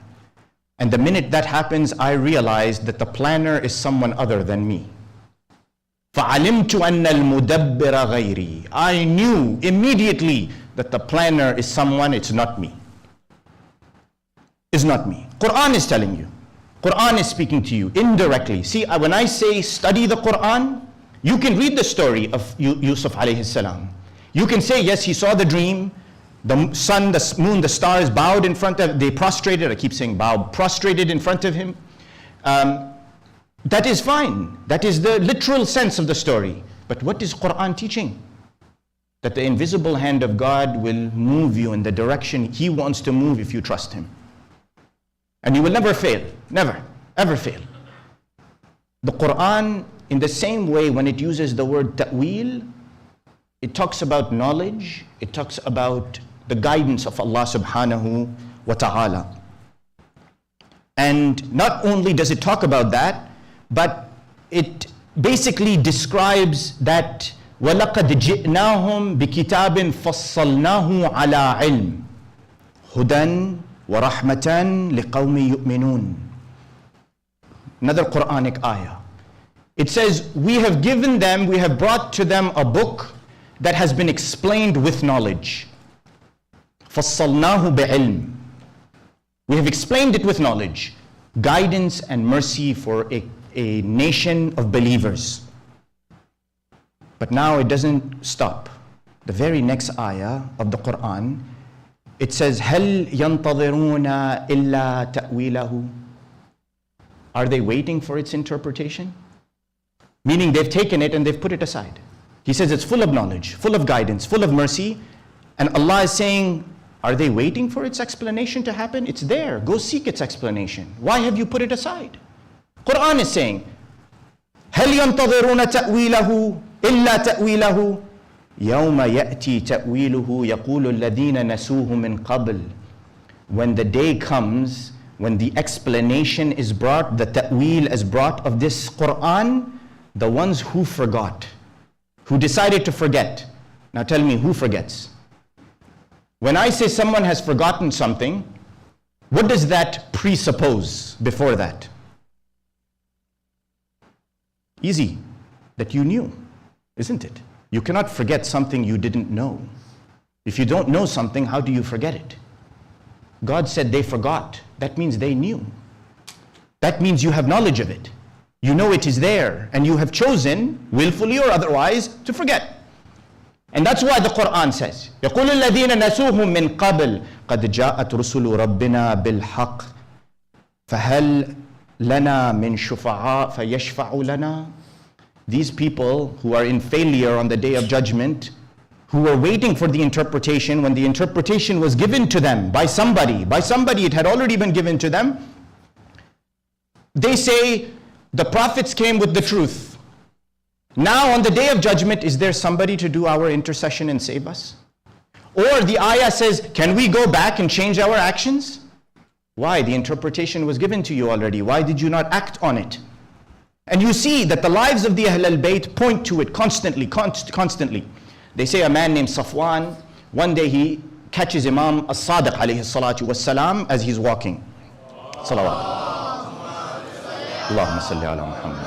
And the minute that happens, I realize that the planner is someone other than me. فَعَلِمْتُ أَنَّ الْمُدَبِّرَ غَيْرِي. I knew immediately that the planner is someone, it's not me. It's not me. Quran is telling you. Quran is speaking to you indirectly. See, when I say study the Quran, you can read the story of Yusuf alayhi salam. You can say, yes, he saw the dream. The sun, the moon, the stars bowed in front of, they prostrated, I keep saying bow, prostrated in front of him. That is fine. That is the literal sense of the story. But what is Quran teaching? That the invisible hand of God will move you in the direction He wants to move if you trust Him. And you will never fail. Never, ever fail. The Quran, in the same way, when it uses the word ta'wil, it talks about knowledge, it talks about the guidance of Allah subhanahu wa ta'ala. And not only does it talk about that, but it basically describes that وَلَقَدْ جِئْنَاهُمْ بِكِتَابٍ فَصَّلْنَاهُ عَلَىٰ عِلْمٍ هُدًى وَرَحْمَةً لِقَوْمِ يُؤْمِنُونَ. Another Quranic ayah. It says, we have given them, we have brought to them a book that has been explained with knowledge. فَصَّلْنَاهُ بِعِلْمٍ. We have explained it with knowledge. Guidance and mercy for a nation of believers. But now it doesn't stop. The very next ayah of the Quran, it says, هَلْ يَنْتَظِرُونَ إِلَّا تَأْوِيلَهُ. Are they waiting for its interpretation? Meaning they've taken it and they've put it aside. He says it's full of knowledge, full of guidance, full of mercy. And Allah is saying, are they waiting for its explanation to happen? It's there. Go seek its explanation. Why have you put it aside? Quran is saying, هَلْ يَنْتَظِرُونَ تَأْوِيلَهُ إِلَّا تَأْوِيلَهُ يَوْمَ يَأْتِي تَأْوِيلُهُ يَقُولُ الَّذِينَ نَسُوهُ مِنْ قَبْلِ. When the day comes, when the explanation is brought, the ta'wil is brought of this Quran, the ones who forgot, who decided to forget. Now tell me, who forgets? When I say someone has forgotten something, what does that presuppose before that? Easy, that you knew, isn't it? You cannot forget something you didn't know. If you don't know something, how do you forget it? God said they forgot. That means they knew. That means you have knowledge of it. You know it is there, and you have chosen, willfully or otherwise, to forget. And that's why the Quran says, يَقُولُ الَّذِينَ نَسُوهُم مِّن قَبْلِ قَدْ جَاءَتْ رُسُلُ رَبِّنَا بِالْحَقِّ فَهَلْ لَنَا مِن شُفَعَاءَ فَيَشْفَعُ لَنَا. These people who are in failure on the day of judgment, who were waiting for the interpretation, when the interpretation was given to them by somebody, it had already been given to them, they say, the prophets came with the truth. Now on the day of judgment, is there somebody to do our intercession and save us? Or the ayah says, can we go back and change our actions? Why? The interpretation was given to you already. Why did you not act on it? And you see that the lives of the Ahl al-Bayt point to it constantly. They say a man named Safwan, one day he catches Imam as-Sadiq alayhi salatu was-salam as he's walking. Salawat. Allahumma salli ala Muhammad.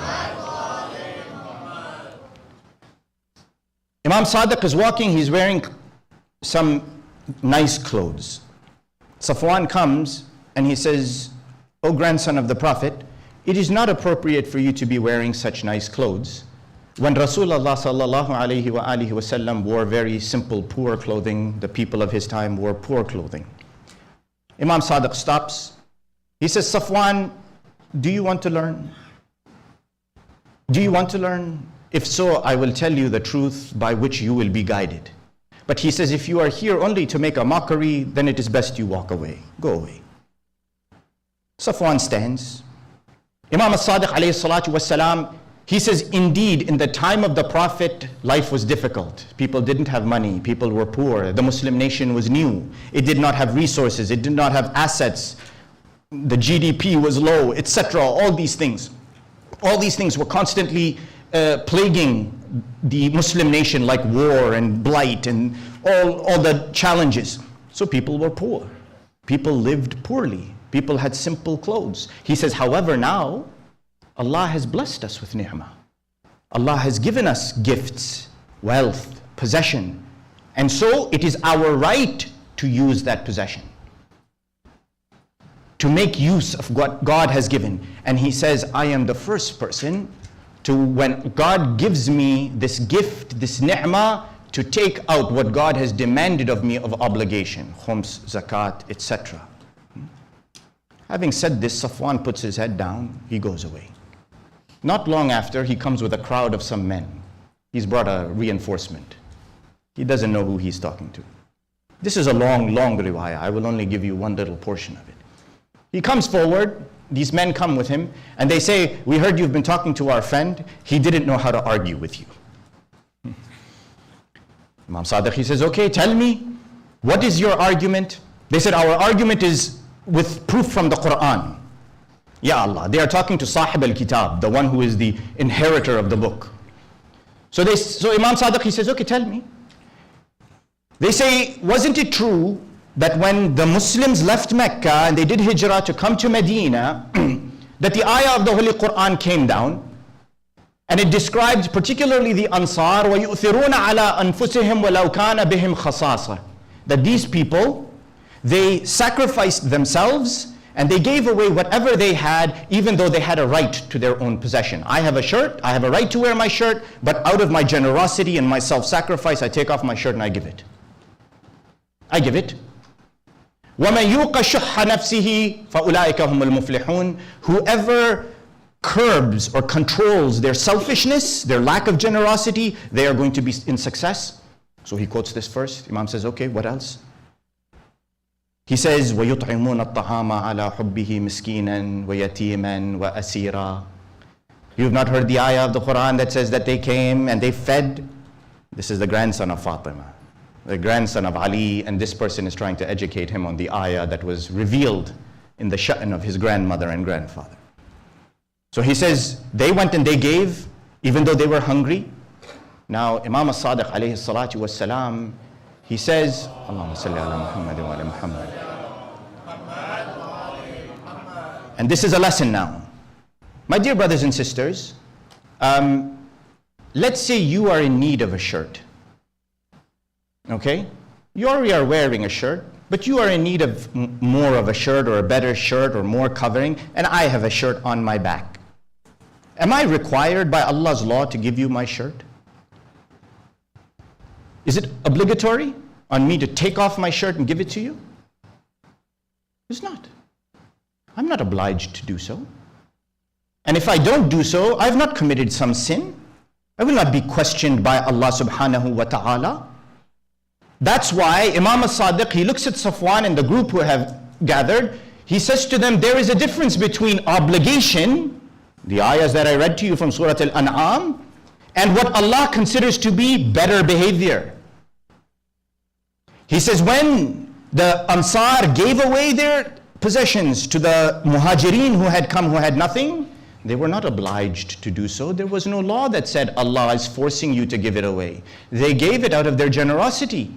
Imam Sadiq is walking, he's wearing some nice clothes. Safwan comes and he says, O grandson of the Prophet, it is not appropriate for you to be wearing such nice clothes. When Rasulullah sallallahu alayhi wa alihi wasallam wore very simple, poor clothing, the people of his time wore poor clothing. Imam Sadiq stops. He says, Safwan, do you want to learn? Do you want to learn? If so, I will tell you the truth by which you will be guided. But he says, if you are here only to make a mockery, then it is best you walk away. Go away. Safwan stands. Imam as-Sadiq alayhi salatu was-salam, he says, indeed, in the time of the Prophet, life was difficult. People didn't have money. People were poor. The Muslim nation was new. It did not have resources. It did not have assets. The GDP was low, etc. All these things. All these things were constantly plaguing the Muslim nation, like war and blight and all the challenges. So people were poor. People lived poorly. People had simple clothes. He says, however, now Allah has blessed us with ni'mah. Allah has given us gifts, wealth, possession, and so it is our right to use that possession, to make use of what God has given. And he says, I am the first person to, when God gives me this gift, this ni'mah, to take out what God has demanded of me of obligation, khums, zakat, etc. Having said this, Safwan puts his head down, he goes away. Not long after, he comes with a crowd of some men. He's brought a reinforcement. He doesn't know who he's talking to. This is a long, long riwayah. I will only give you one little portion of it. He comes forward, these men come with him, and they say, we heard you've been talking to our friend. He didn't know how to argue with you. Imam Sadiq, he says, okay, tell me, what is your argument? They said, our argument is with proof from the Quran. Ya Allah, they are talking to Sahib al-Kitab, the one who is the inheritor of the book. So Imam Sadiq, he says, okay, tell me. They say, wasn't it true that when the Muslims left Mecca and they did hijrah to come to Medina, that the ayah of the Holy Quran came down, and it described particularly the Ansar, وَيُؤْثِرُونَ عَلَىٰ أَنفُسِهِمْ وَلَوْ كَانَ بِهِمْ خَصَاصَةٌ, that these people, they sacrificed themselves and they gave away whatever they had, even though they had a right to their own possession. I have a shirt, I have a right to wear my shirt, but out of my generosity and my self-sacrifice, I take off my shirt and I give it. I give it. وَمَنْ يُوقَ شُحَّ نَفْسِهِ فَأُولَٰئِكَ هُمُ الْمُفْلِحُونَ. Whoever curbs or controls their selfishness, their lack of generosity, they are going to be in success. So he quotes this first. Imam says, okay, what else? He says, وَيُطْعِمُونَ الطَّعَامَ عَلَى حُبِّهِ مِسْكِينًا وَيَتِيمًا وَأَسِيرًا. You've not heard the ayah of the Quran that says that they came and they fed? This is the grandson of Fatima, the grandson of Ali, and this person is trying to educate him on the ayah that was revealed in the sha'n of his grandmother and grandfather. So he says, they went and they gave, even though they were hungry. Now, Imam as-Sadiq alayhi salatu was salam, he says, Allahumma salli ala Muhammad wa ala Muhammad. And this is a lesson now. My dear brothers and sisters, let's say you are in need of a shirt. Okay? You already are wearing a shirt, but you are in need of more of a shirt or a better shirt or more covering, and I have a shirt on my back. Am I required by Allah's law to give you my shirt? Is it obligatory on me to take off my shirt and give it to you? It's not. I'm not obliged to do so. And if I don't do so, I've not committed some sin. I will not be questioned by Allah subhanahu wa ta'ala. That's why Imam as-Sadiq, he looks at Safwan and the group who have gathered. He says to them, there is a difference between obligation, the ayahs that I read to you from Surah Al-An'am, and what Allah considers to be better behavior. He says, when the Ansar gave away their possessions to the Muhajirin who had come, who had nothing, they were not obliged to do so. There was no law that said Allah is forcing you to give it away. They gave it out of their generosity.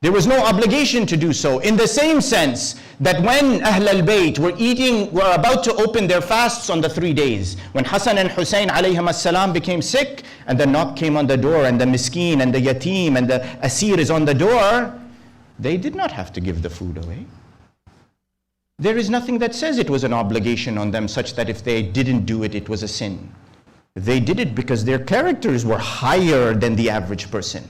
There was no obligation to do so. In the same sense that when Ahl al-Bayt were about to open their fasts on the 3 days, when Hassan and Hussein alayhim as-salam became sick, and the knock came on the door, and the miskin and the yatim and the asir is on the door, they did not have to give the food away. There is nothing that says it was an obligation on them such that if they didn't do it, it was a sin. They did it because their characters were higher than the average person.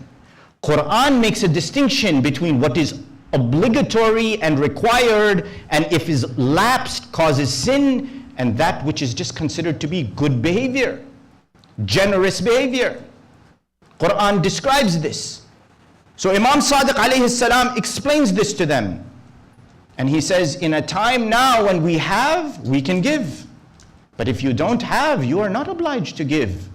Quran makes a distinction between what is obligatory and required, and if is lapsed causes sin, and that which is just considered to be good behavior, generous behavior. Quran describes this. So Imam Sadiq alayhi salam explains this to them. And he says, in a time now when we have, we can give. But if you don't have, you are not obliged to give.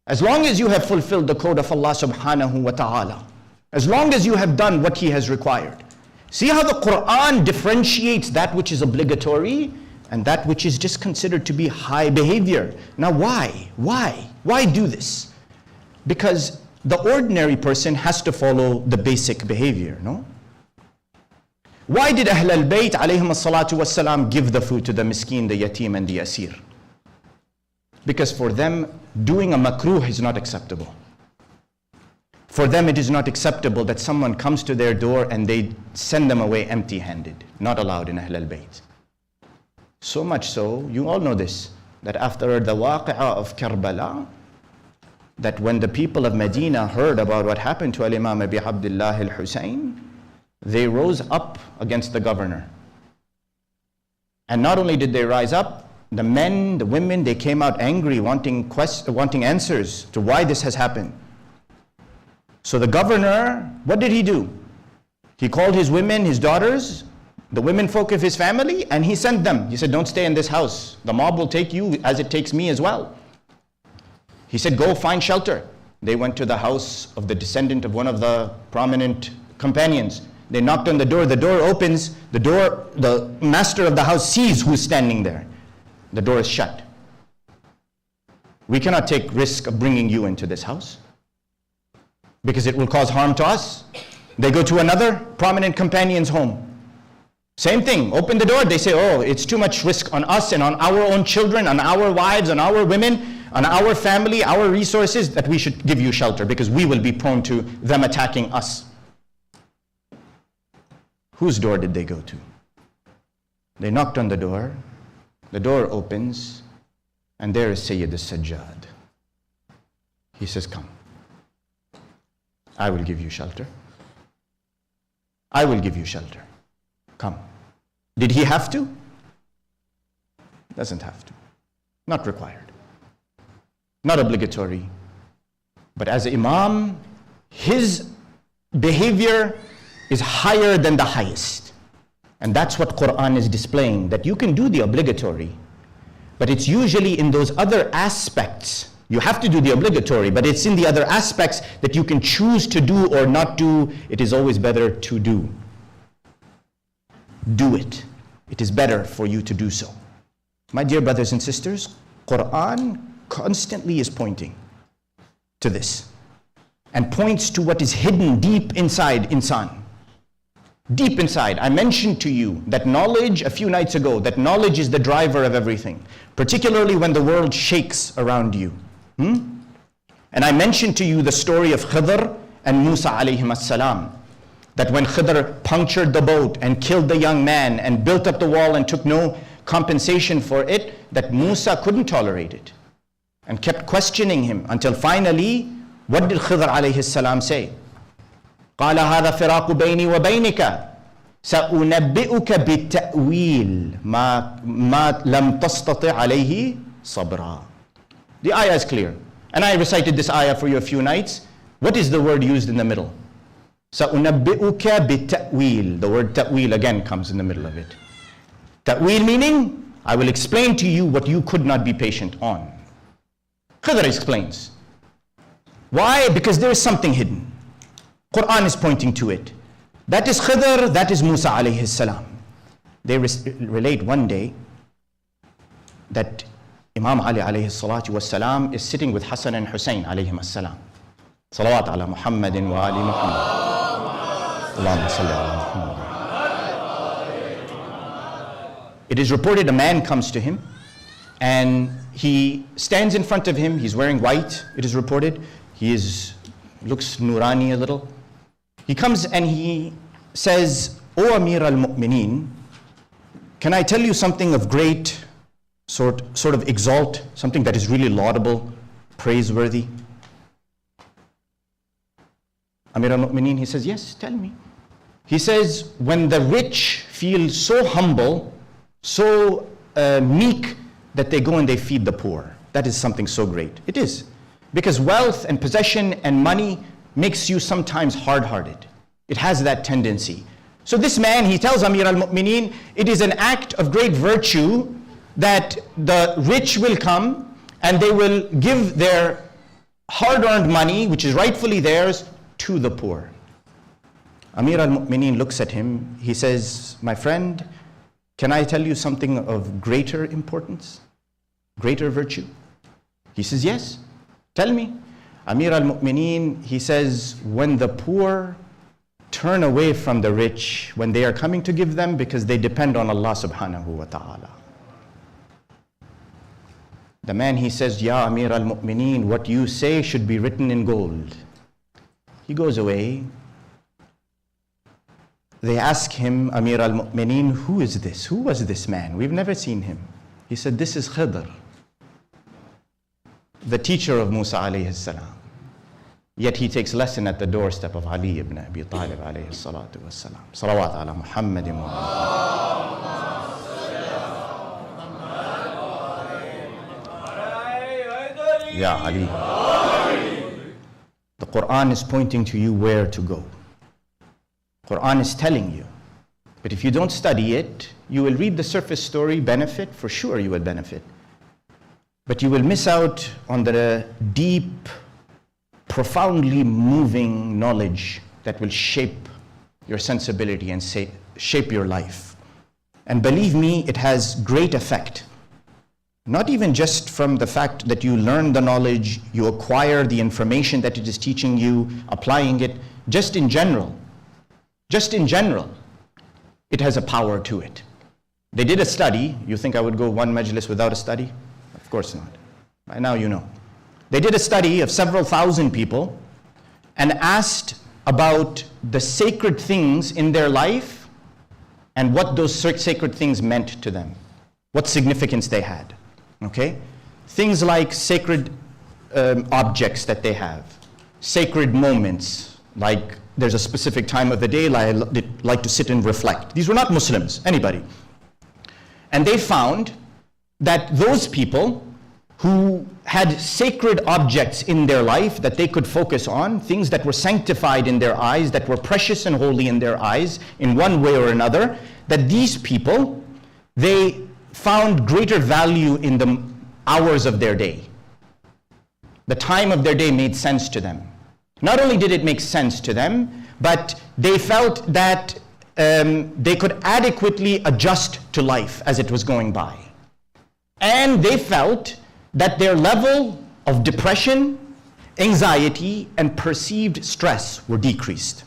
As long as you have fulfilled the code of Allah subhanahu wa ta'ala. As long as you have done what He has required. See how the Quran differentiates that which is obligatory and that which is just considered to be high behavior. Now why? Why do this? Because the ordinary person has to follow the basic behavior, no? Why did Ahl al-Bayt alayhim as-salatu was-salam give the food to the miskin, the yatim and the asir? Because for them, doing a makruh is not acceptable. For them, it is not acceptable that someone comes to their door and they send them away empty-handed. Not allowed in Ahl al-Bayt. So much so, you all know this, that after the waqi'ah of Karbala, that when the people of Medina heard about what happened to Al-Imam Abi Abdullah al-Husayn, they rose up against the governor. And not only did they rise up, the men, the women, they came out angry, wanting answers to why this has happened. So the governor, what did he do? He called his women, his daughters, the women folk of his family, and he sent them. He said, don't stay in this house. The mob will take you as it takes me as well. He said, go find shelter. They went to the house of the descendant of one of the prominent companions. They knocked on the door opens, the master of the house sees who's standing there. The door is shut. We cannot take risk of bringing you into this house because it will cause harm to us. They go to another prominent companion's home. Same thing, open the door, they say, oh, it's too much risk on us and on our own children, on our wives, on our women, on our family, our resources, that we should give you shelter because we will be prone to them attacking us. Whose door did they go to? They knocked on the door opens, and there is Sayyid al-Sajjad. He says, come, I will give you shelter. I will give you shelter. Come. Did he have to? Doesn't have to. Not required. Not obligatory. But as an imam, his behavior is higher than the highest. And that's what Quran is displaying, that you can do the obligatory, but it's usually in those other aspects. You have to do the obligatory, but it's in the other aspects that you can choose to do or not do. It is always better to do. Do it. It is better for you to do so. My dear brothers and sisters, Quran constantly is pointing to this and points to what is hidden deep inside insan. Deep inside. I mentioned to you that knowledge a few nights ago, that knowledge is the driver of everything, particularly when the world shakes around you. And I mentioned to you the story of Khidr and Musa alayhim as-salam, that when Khidr punctured the boat and killed the young man and built up the wall and took no compensation for it, that Musa couldn't tolerate it and kept questioning him until finally, what did Khidr alayhi salam say? قال هذا فراق بيني وبينك سأنبئك بالتأويل ما لم تستطع عليه صبرا. The ayah is clear. And I recited this ayah for you a few nights. What is the word used in the middle? سأنبئك بالتأويل. The word ta'wil again comes in the middle of it. Ta'wil meaning, I will explain to you what you could not be patient on. Khidr explains. Why? Because there is something hidden. Quran is pointing to it. That is Khidr, that is Musa alayhi salam. They relate one day that Imam Ali alayhi salatu was salam is sitting with Hassan and Hussein alayhim as-salam. Salawat ala Muhammadin wa ali Muhammad. Allahumma salli ala Muhammad. It is reported a man comes to him and he stands in front of him. He's wearing white, it is reported. He looks nurani a little. He comes and he says, O Amir al-Mu'mineen, can I tell you something of great sort of exalt, something that is really laudable, praiseworthy? Amir al-Mu'mineen, he says, yes, tell me. He says, when the rich feel so humble, so meek, that they go and they feed the poor. That is something so great. It is. Because wealth and possession and money makes you sometimes hard-hearted. It has that tendency. So this man, he tells Amir al-Mu'mineen, it is an act of great virtue that the rich will come and they will give their hard-earned money, which is rightfully theirs, to the poor. Amir al-Mu'mineen looks at him. He says, my friend, can I tell you something of greater importance? Greater virtue? He says, yes. Tell me. Amir al-Mu'mineen, he says, when the poor turn away from the rich, when they are coming to give them because they depend on Allah subhanahu wa ta'ala. The man, he says, Ya Amir al-Mu'mineen, what you say should be written in gold. He goes away. They ask him, Amir al-Mu'mineen, who is this? Who was this man? We've never seen him. He said, this is Khidr, the teacher of Musa alayhi salam. Yet he takes lesson at the doorstep of Ali ibn Abi Talib alayhi salatu wassalam. Salawat ala Muhammadin wa Ya Ali. The Quran is pointing to you where to go. Quran is telling you. But if you don't study it, you will read the surface story, benefit, for sure you will benefit. But you will miss out on the deep, profoundly moving knowledge that will shape your sensibility and shape your life. And believe me, it has great effect. Not even just from the fact that you learn the knowledge, you acquire the information that it is teaching you, applying it, just in general. Just in general, it has a power to it. They did a study. You think I would go one majlis without a study? Of course not. By now you know. They did a study of several thousand people and asked about the sacred things in their life and what those sacred things meant to them, what significance they had. Okay? Things like sacred objects that they have, sacred moments, like there's a specific time of the day like to sit and reflect. These were not Muslims, anybody. And they found that those people who had sacred objects in their life that they could focus on, things that were sanctified in their eyes, that were precious and holy in their eyes in one way or another, that these people, they found greater value in the hours of their day. The time of their day made sense to them. Not only did it make sense to them, but they felt that they could adequately adjust to life as it was going by. And they felt that their level of depression, anxiety, and perceived stress were decreased.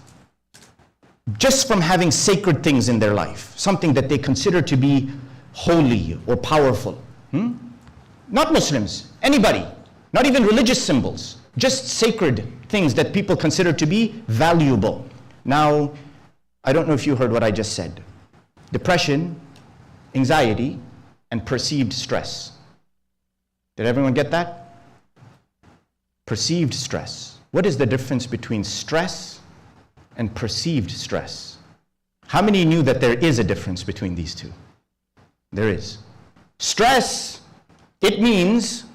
Just from having sacred things in their life, something that they consider to be holy or powerful. Not Muslims, anybody, not even religious symbols, just sacred things that people consider to be valuable. Now, I don't know if you heard what I just said. Depression, anxiety, and perceived stress. Did everyone get that? Perceived stress. What is the difference between stress and perceived stress? How many knew that there is a difference between these two? There is. Stress, it means,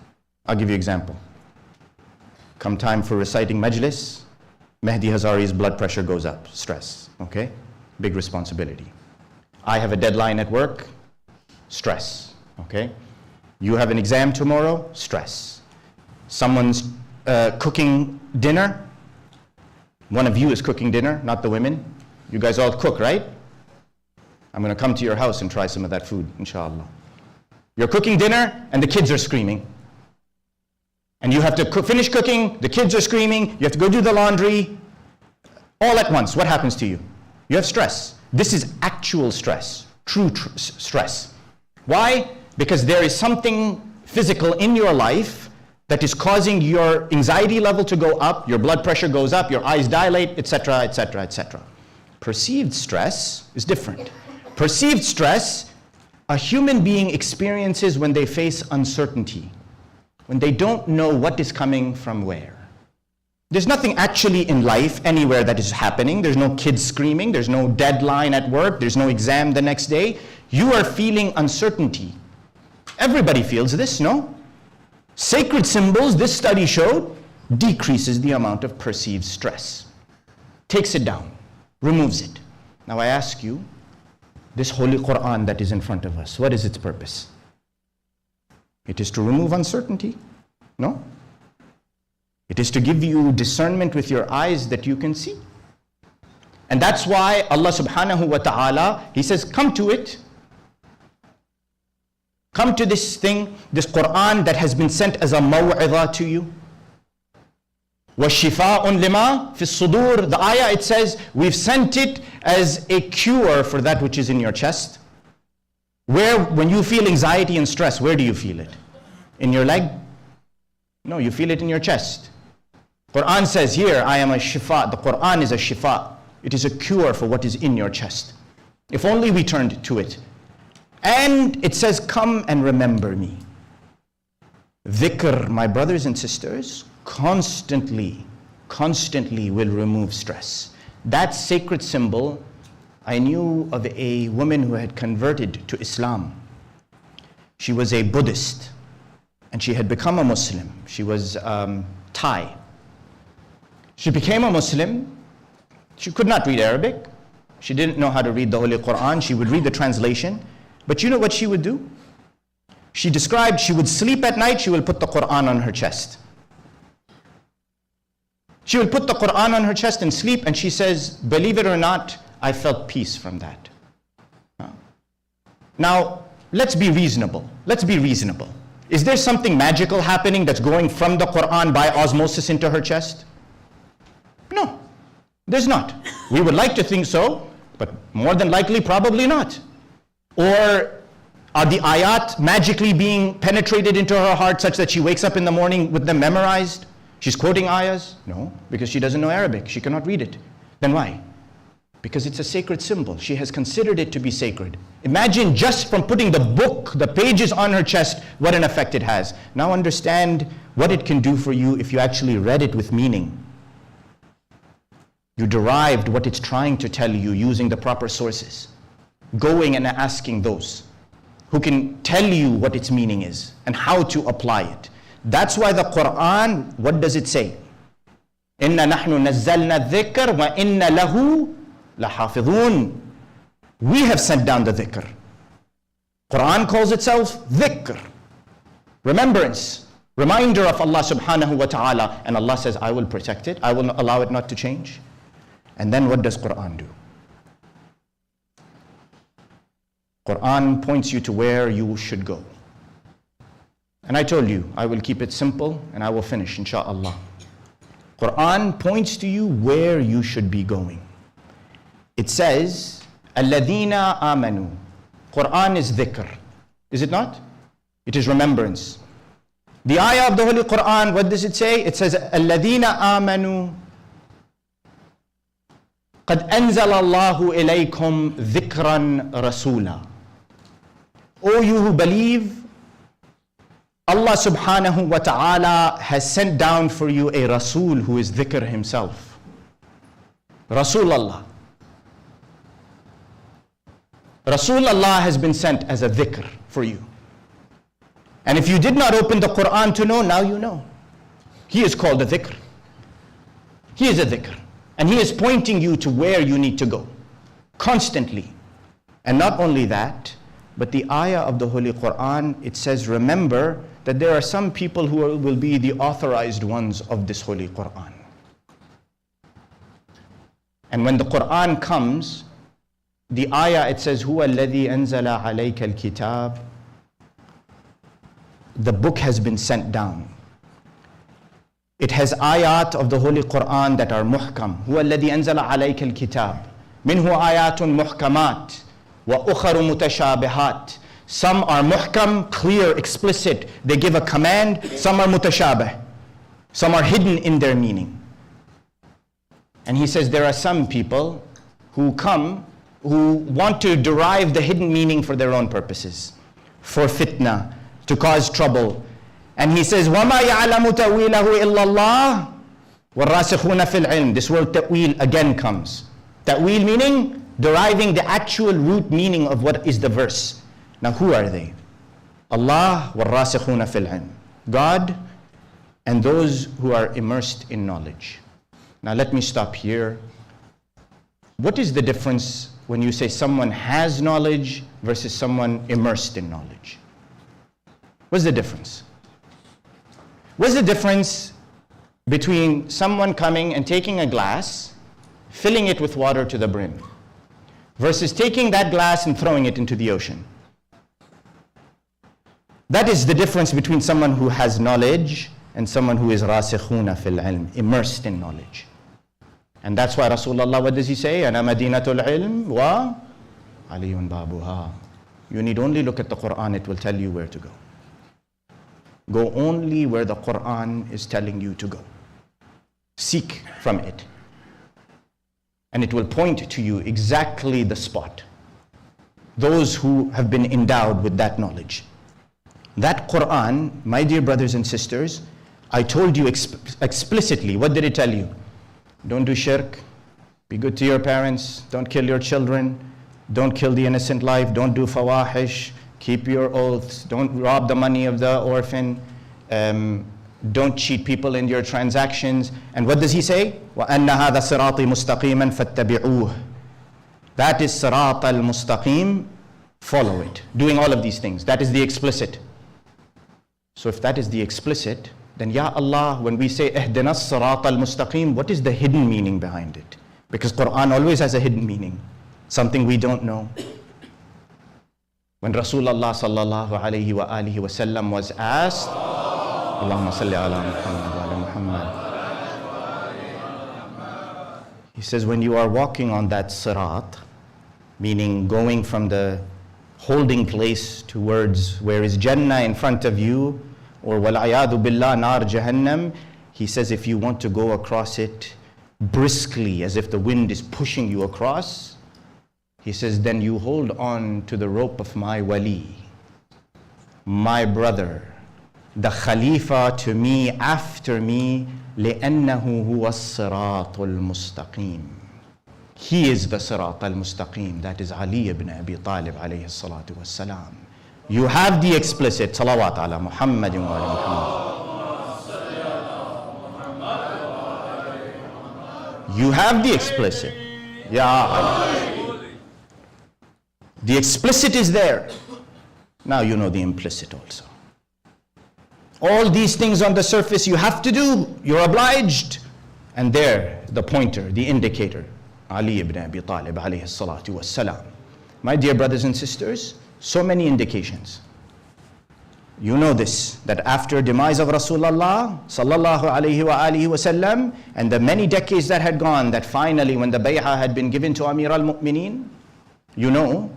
I'll give you an example. Come time for reciting Majlis, Mehdi Hazari's blood pressure goes up, stress, okay? Big responsibility. I have a deadline at work, stress, okay? You have an exam tomorrow, stress. Someone's cooking dinner. One of you is cooking dinner, not the women. You guys all cook, right? I'm going to come to your house and try some of that food, inshallah. You're cooking dinner and the kids are screaming. And you have to finish cooking, the kids are screaming, you have to go do the laundry. All at once, what happens to you? You have stress. This is actual stress, true stress. Why? Because there is something physical in your life that is causing your anxiety level to go up, your blood pressure goes up, your eyes dilate, etc., etc., etc. Perceived stress is different. Perceived stress, a human being experiences when they face uncertainty, when they don't know what is coming from where. There's nothing actually in life anywhere that is happening. There's no kids screaming, there's no deadline at work, there's no exam the next day. You are feeling uncertainty. Everybody feels this, no? Sacred symbols, this study showed, decreases the amount of perceived stress. Takes it down, removes it. Now I ask you, this Holy Quran that is in front of us, what is its purpose? It is to remove uncertainty, no? It is to give you discernment with your eyes that you can see. And that's why Allah subhanahu wa ta'ala, He says, come to it. Come to this thing, this Quran that has been sent as a maw'idha to you. وَشِفَاءٌ لِمَا فِي الصُّدُورِ. The ayah, it says, we've sent it as a cure for that which is in your chest. Where, when you feel anxiety and stress, where do you feel it? In your leg? No, you feel it in your chest. Quran says here, I am a shifa. The Quran is a shifa. It is a cure for what is in your chest. If only we turned to it. And it says, come and remember me. Dhikr, my brothers and sisters, constantly will remove stress. That sacred symbol, I knew of a woman who had converted to Islam. She was a Buddhist and she had become a Muslim. She was Thai. She became a Muslim. She could not read Arabic. She didn't know how to read the Holy Quran. She would read the translation. But you know what she would do? She described she would sleep at night, she will put the Quran on her chest. She will put the Quran on her chest and sleep, and she says, believe it or not, I felt peace from that. Now, let's be reasonable. Let's be reasonable. Is there something magical happening that's going from the Quran by osmosis into her chest? No, there's not. We would like to think so, but more than likely, probably not. Or are the ayat magically being penetrated into her heart such that she wakes up in the morning with them memorized? She's quoting ayahs? No, because she doesn't know Arabic. She cannot read it. Then why? Because it's a sacred symbol. She has considered it to be sacred. Imagine just from putting the book, the pages on her chest, what an effect it has. Now understand what it can do for you if you actually read it with meaning. You derived what it's trying to tell you using the proper sources. Going and asking those who can tell you what its meaning is and how to apply it. That's why the Quran, what does it say? إِنَّا نَحْنُ نَزَّلْنَا الذِّكْرَ وَإِنَّا لَهُ لَحَافِظُونَ. We have sent down the dhikr. Quran calls itself dhikr. Remembrance, reminder of Allah subhanahu wa ta'ala. And Allah says, I will protect it. I will not allow it not to change. And then what does Quran do? Quran points you to where you should go. And I told you, I will keep it simple and I will finish, insha'Allah. Quran points to you where you should be going. It says, الَّذِينَ آمَنُوا. Quran is dhikr. Is it not? It is remembrance. The ayah of the Holy Quran, what does it say? It says, الَّذِينَ آمَنُوا قَدْ أَنزَلَ اللَّهُ إِلَيْكُمْ ذِكْرًا رَسُولًا. O you who believe, Allah subhanahu wa ta'ala has sent down for you a Rasul who is dhikr himself. Rasulullah. Rasulullah has been sent as a dhikr for you. And if you did not open the Quran to know, now you know. He is called a dhikr. He is a dhikr. And he is pointing you to where you need to go. Constantly. And not only that, but the ayah of the Holy Quran, it says, remember that there are some people who will be the authorized ones of this Holy Quran. And when the Quran comes, the ayah, it says, هُوَ الَّذِي أَنزَلَ عَلَيْكَ الْكِتَابِ. The book has been sent down. It has ayat of the Holy Quran that are muhkam. هُوَ الَّذِي أَنزَلَ عَلَيْكَ الْكِتَابِ مِنْهُ آيَاتٌ مُحْكَمَاتٌ وَأُخَرُ مُتَشَابِهَاتٌ. Some are muhkam, clear, explicit. They give a command. Some are mutashabih. Some are hidden in their meaning. And he says there are some people who want to derive the hidden meaning for their own purposes. For fitna, to cause trouble. And he says, وَمَا يَعْلَمُ تَأْوِيلَهُ إِلَّا اللَّهُ وَالرَّاسِخُونَ فِي الْعِلْمِ. This word ta'wil again comes. Ta'wil meaning deriving the actual root meaning of what is the verse. Now who are they? Allah وَالرَّاسِخُونَ فِي الْعِلْمِ. God and those who are immersed in knowledge. Now let me stop here. What is the difference when you say someone has knowledge versus someone immersed in knowledge? What's the difference? What's the difference between someone coming and taking a glass, filling it with water to the brim, versus taking that glass and throwing it into the ocean? That is the difference between someone who has knowledge and someone who is rasikhuna fil ilm, immersed in knowledge. And that's why Rasulullah, what does he say? Ana madinatul ilm wa aliyun babuha. You need only look at the Quran, it will tell you where to go. Go only where the Quran is telling you to go. Seek from it. And it will point to you exactly the spot. Those who have been endowed with that knowledge. That Quran, my dear brothers and sisters, I told you explicitly, what did it tell you? Don't do shirk, be good to your parents, don't kill your children, don't kill the innocent life, don't do fawahish, keep your oaths, don't rob the money of the orphan, don't cheat people in your transactions. And what does he say? وَأَنَّ هَذَا صِرَاطِي مُسْتَقِيمًا فَاتَّبِعُوهُ. That is Sirat al-Mustaqim, follow it. Doing all of these things, that is the explicit. So if that is the explicit, then Ya Allah, when we say Ihdina Sirat al-Mustaqim, what is the hidden meaning behind it? Because Quran always has a hidden meaning, something we don't know. When Rasulullah sallallahu alayhi wa alihi wa sallam was asked, Allahumma salli ala Muhammad wa ala Muhammad. He says, when you are walking on that Sirat, meaning going from the holding place towards where is Jannah in front of you, or wal'ayadu billah nar jahannam, he says if you want to go across it briskly, as if the wind is pushing you across, he says then you hold on to the rope of my wali, my brother, the Khalifa to me, after me, لِأَنَّهُ هُوَ الصِّرَاطُ الْمُسْتَقِيمُ. He is the Sirat al-Mustaqim. That is Ali ibn Abi Talib alayhi salatu wassalam. You have the explicit, salawat ala Muhammadin wa ala Muhammad. You have the explicit. Ya Ali. The explicit is there. Now you know the implicit also. All these things on the surface you have to do, you're obliged. And there, the pointer, the indicator, Ali ibn Abi Talib alayhi salatu wassalam. My dear brothers and sisters, so many indications. You know this, that after demise of Rasulullah sallallahu alayhi wa alihi wasallam, and the many decades that had gone, that finally when the bay'ah had been given to Amir al-Mu'mineen, you know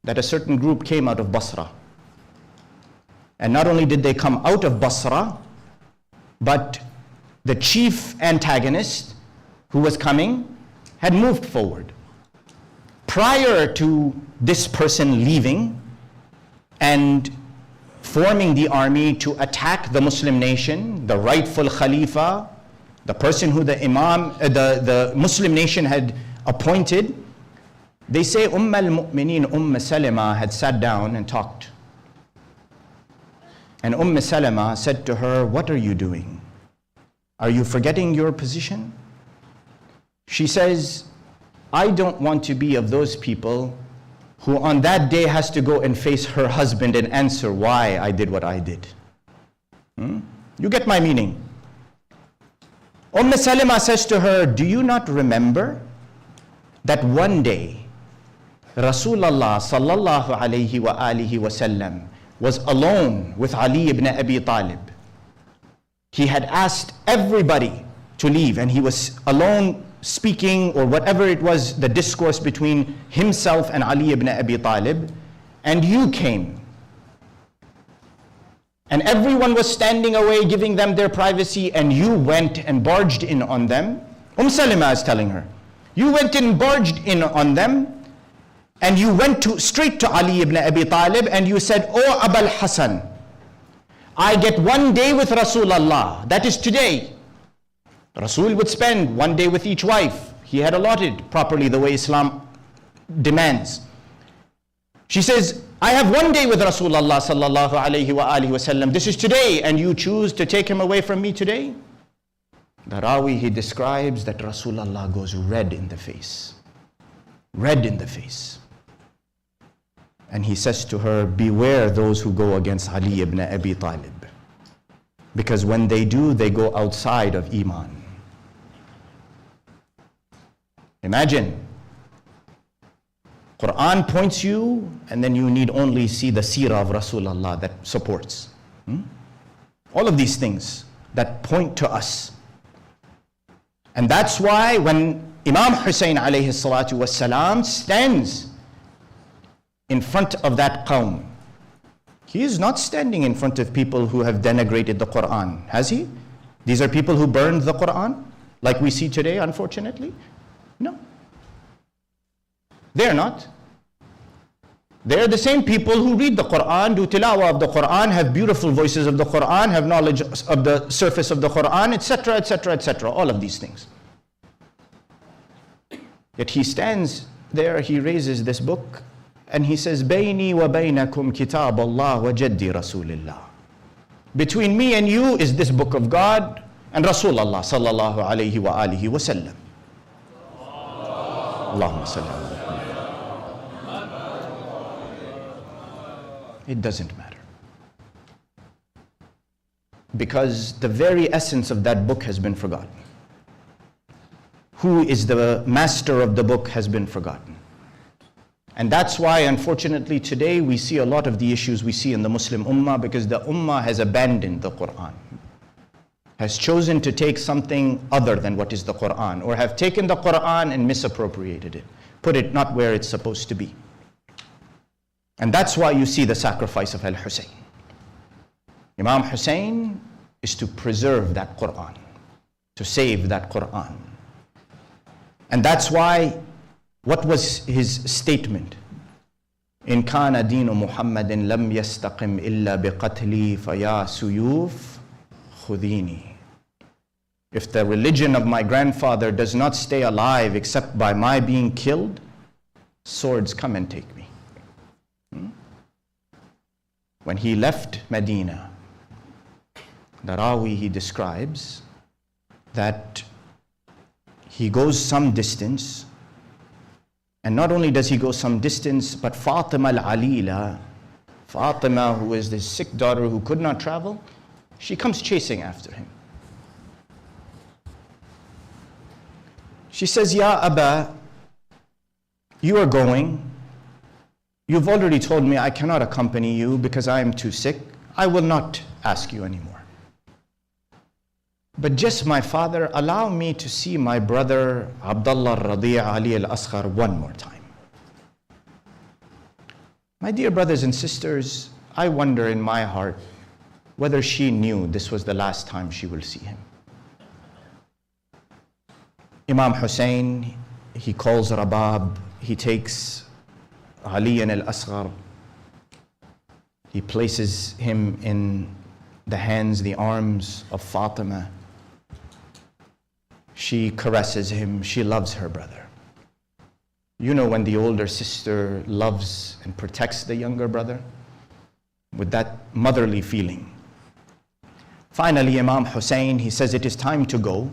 that a certain group came out of Basra. And not only did they come out of Basra, but the chief antagonist who was coming had moved forward. Prior to this person leaving and forming the army to attack the Muslim nation, the rightful Khalifa, the person who the the Muslim nation had appointed, they say al-Mu'mineen Salama had sat down and talked. And Salama said to her, what are you doing? Are you forgetting your position? She says, I don't want to be of those people who on that day has to go and face her husband and answer why I did what I did. You get my meaning. Salama says to her, do you not remember that one day Rasulullah sallallahu alayhi wa alihi wasallam was alone with Ali ibn Abi Talib? He had asked everybody to leave and he was alone speaking, or whatever it was, the discourse between himself and Ali ibn Abi Talib, and you came. And everyone was standing away, giving them their privacy, and you went and barged in on them. Salama is telling her, you went and barged in on them, and you went straight to Ali ibn Abi Talib, and you said, Oh Abul Hasan, I get 1 day with Rasulullah, that is today. Rasul would spend 1 day with each wife. He had allotted properly the way Islam demands. She says, I have 1 day with Rasulullah sallallahu alayhi wa alihi wasallam. This is today, and you choose to take him away from me today? The Rawi, he describes that Rasulullah goes red in the face. Red in the face. And he says to her, beware those who go against Ali ibn Abi Talib. Because when they do, they go outside of Iman. Imagine, Quran points you, and then you need only see the seerah of Rasulullah that supports. All of these things that point to us. And that's why when Imam Hussein alayhi salatu wassalam stands in front of that qawm, He is not standing in front of people who have denigrated the Quran, has he? These are people who burned the Quran, like we see today, unfortunately? No. They're not. They're the same people who read the Quran, do tilawah of the Quran, have beautiful voices of the Quran, have knowledge of the surface of the Quran, etc., etc., etc., all of these things. Yet he stands there, he raises this book, and he says, Bayni wa baynakum kitab Allah wa jaddi Rasulillah. Between me and you is this book of God and Rasulullah sallallahu alayhi wa alihi wa sallam. Allahumma salli ala Muhammad. It doesn't matter. Because the very essence of that book has been forgotten. Who is the master of the book has been forgotten. And that's why, unfortunately, today we see a lot of the issues we see in the Muslim Ummah, because the Ummah has abandoned the Quran, has chosen to take something other than what is the Quran, or have taken the Quran and misappropriated it, put it not where it's supposed to be. And that's why you see the sacrifice of Al-Husayn. Imam Hussein is to preserve that Quran, to save that Quran. And that's why, what was his statement? In kana deenu Muhammadin lam yastaqim illa biqatli faya suyuf khudini. If the religion of my grandfather does not stay alive except by my being killed, swords, come and take me. When he left Medina, the Rawi, he describes that he goes some distance, and not only does he go some distance, but Fatima al-Alila, Fatima, who is the sick daughter who could not travel, she comes chasing after him. She says, Ya Abba, you are going. You've already told me I cannot accompany you because I am too sick. I will not ask you anymore. But just, my father, allow me to see my brother Abdullah Radi' Ali al-Asghar one more time. My dear brothers and sisters, I wonder in my heart whether she knew this was the last time she will see him. Imam Hussein, he calls Rabab, he takes Ali al-Asghar, he places him in the hands, the arms of Fatima. She caresses him, she loves her brother. You know, when the older sister loves and protects the younger brother with that motherly feeling. Finally, Imam Hussein, he says it is time to go.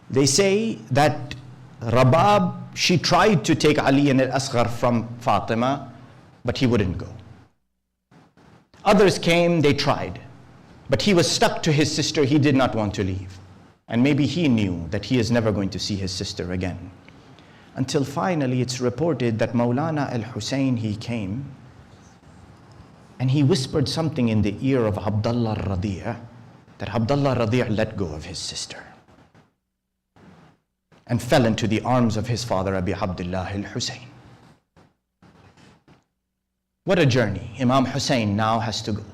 They say that Rabab, she tried to take Ali al-Asghar from Fatima, but he wouldn't go. Others came, they tried, but he was stuck to his sister, he did not want to leave. And maybe he knew that he is never going to see his sister again. Until finally it's reported that Maulana al-Hussein, he came and he whispered something in the ear of Abdullah Radi', that Abdullah Radi' let go of his sister and fell into the arms of his father, Abi Abdullah al-Hussein. What a journey Imam Hussein now has to go.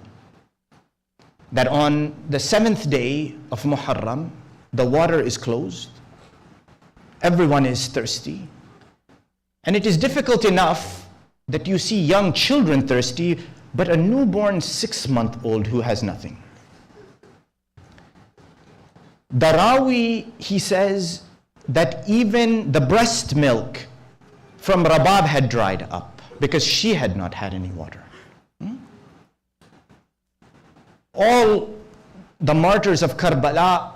That on the 7th day of Muharram, the water is closed, everyone is thirsty, and it is difficult enough that you see young children thirsty, but a newborn 6-month-old who has nothing. Darawi, he says that even the breast milk from Rabab had dried up because she had not had any water. All the martyrs of Karbala,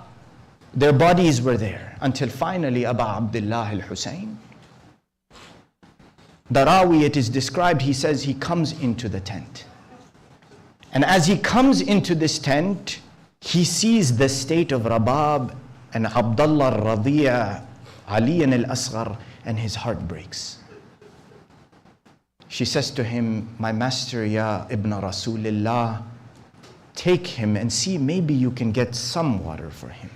their bodies were there, until finally Abu Abdullah al-Hussein. Darawi, it is described, he says he comes into the tent. And as he comes into this tent, he sees the state of Rabab and Abdullah Radi' Ali al-Asghar, and his heart breaks. She says to him, my master, Ya Ibn Rasulillah, take him and see, maybe you can get some water for him.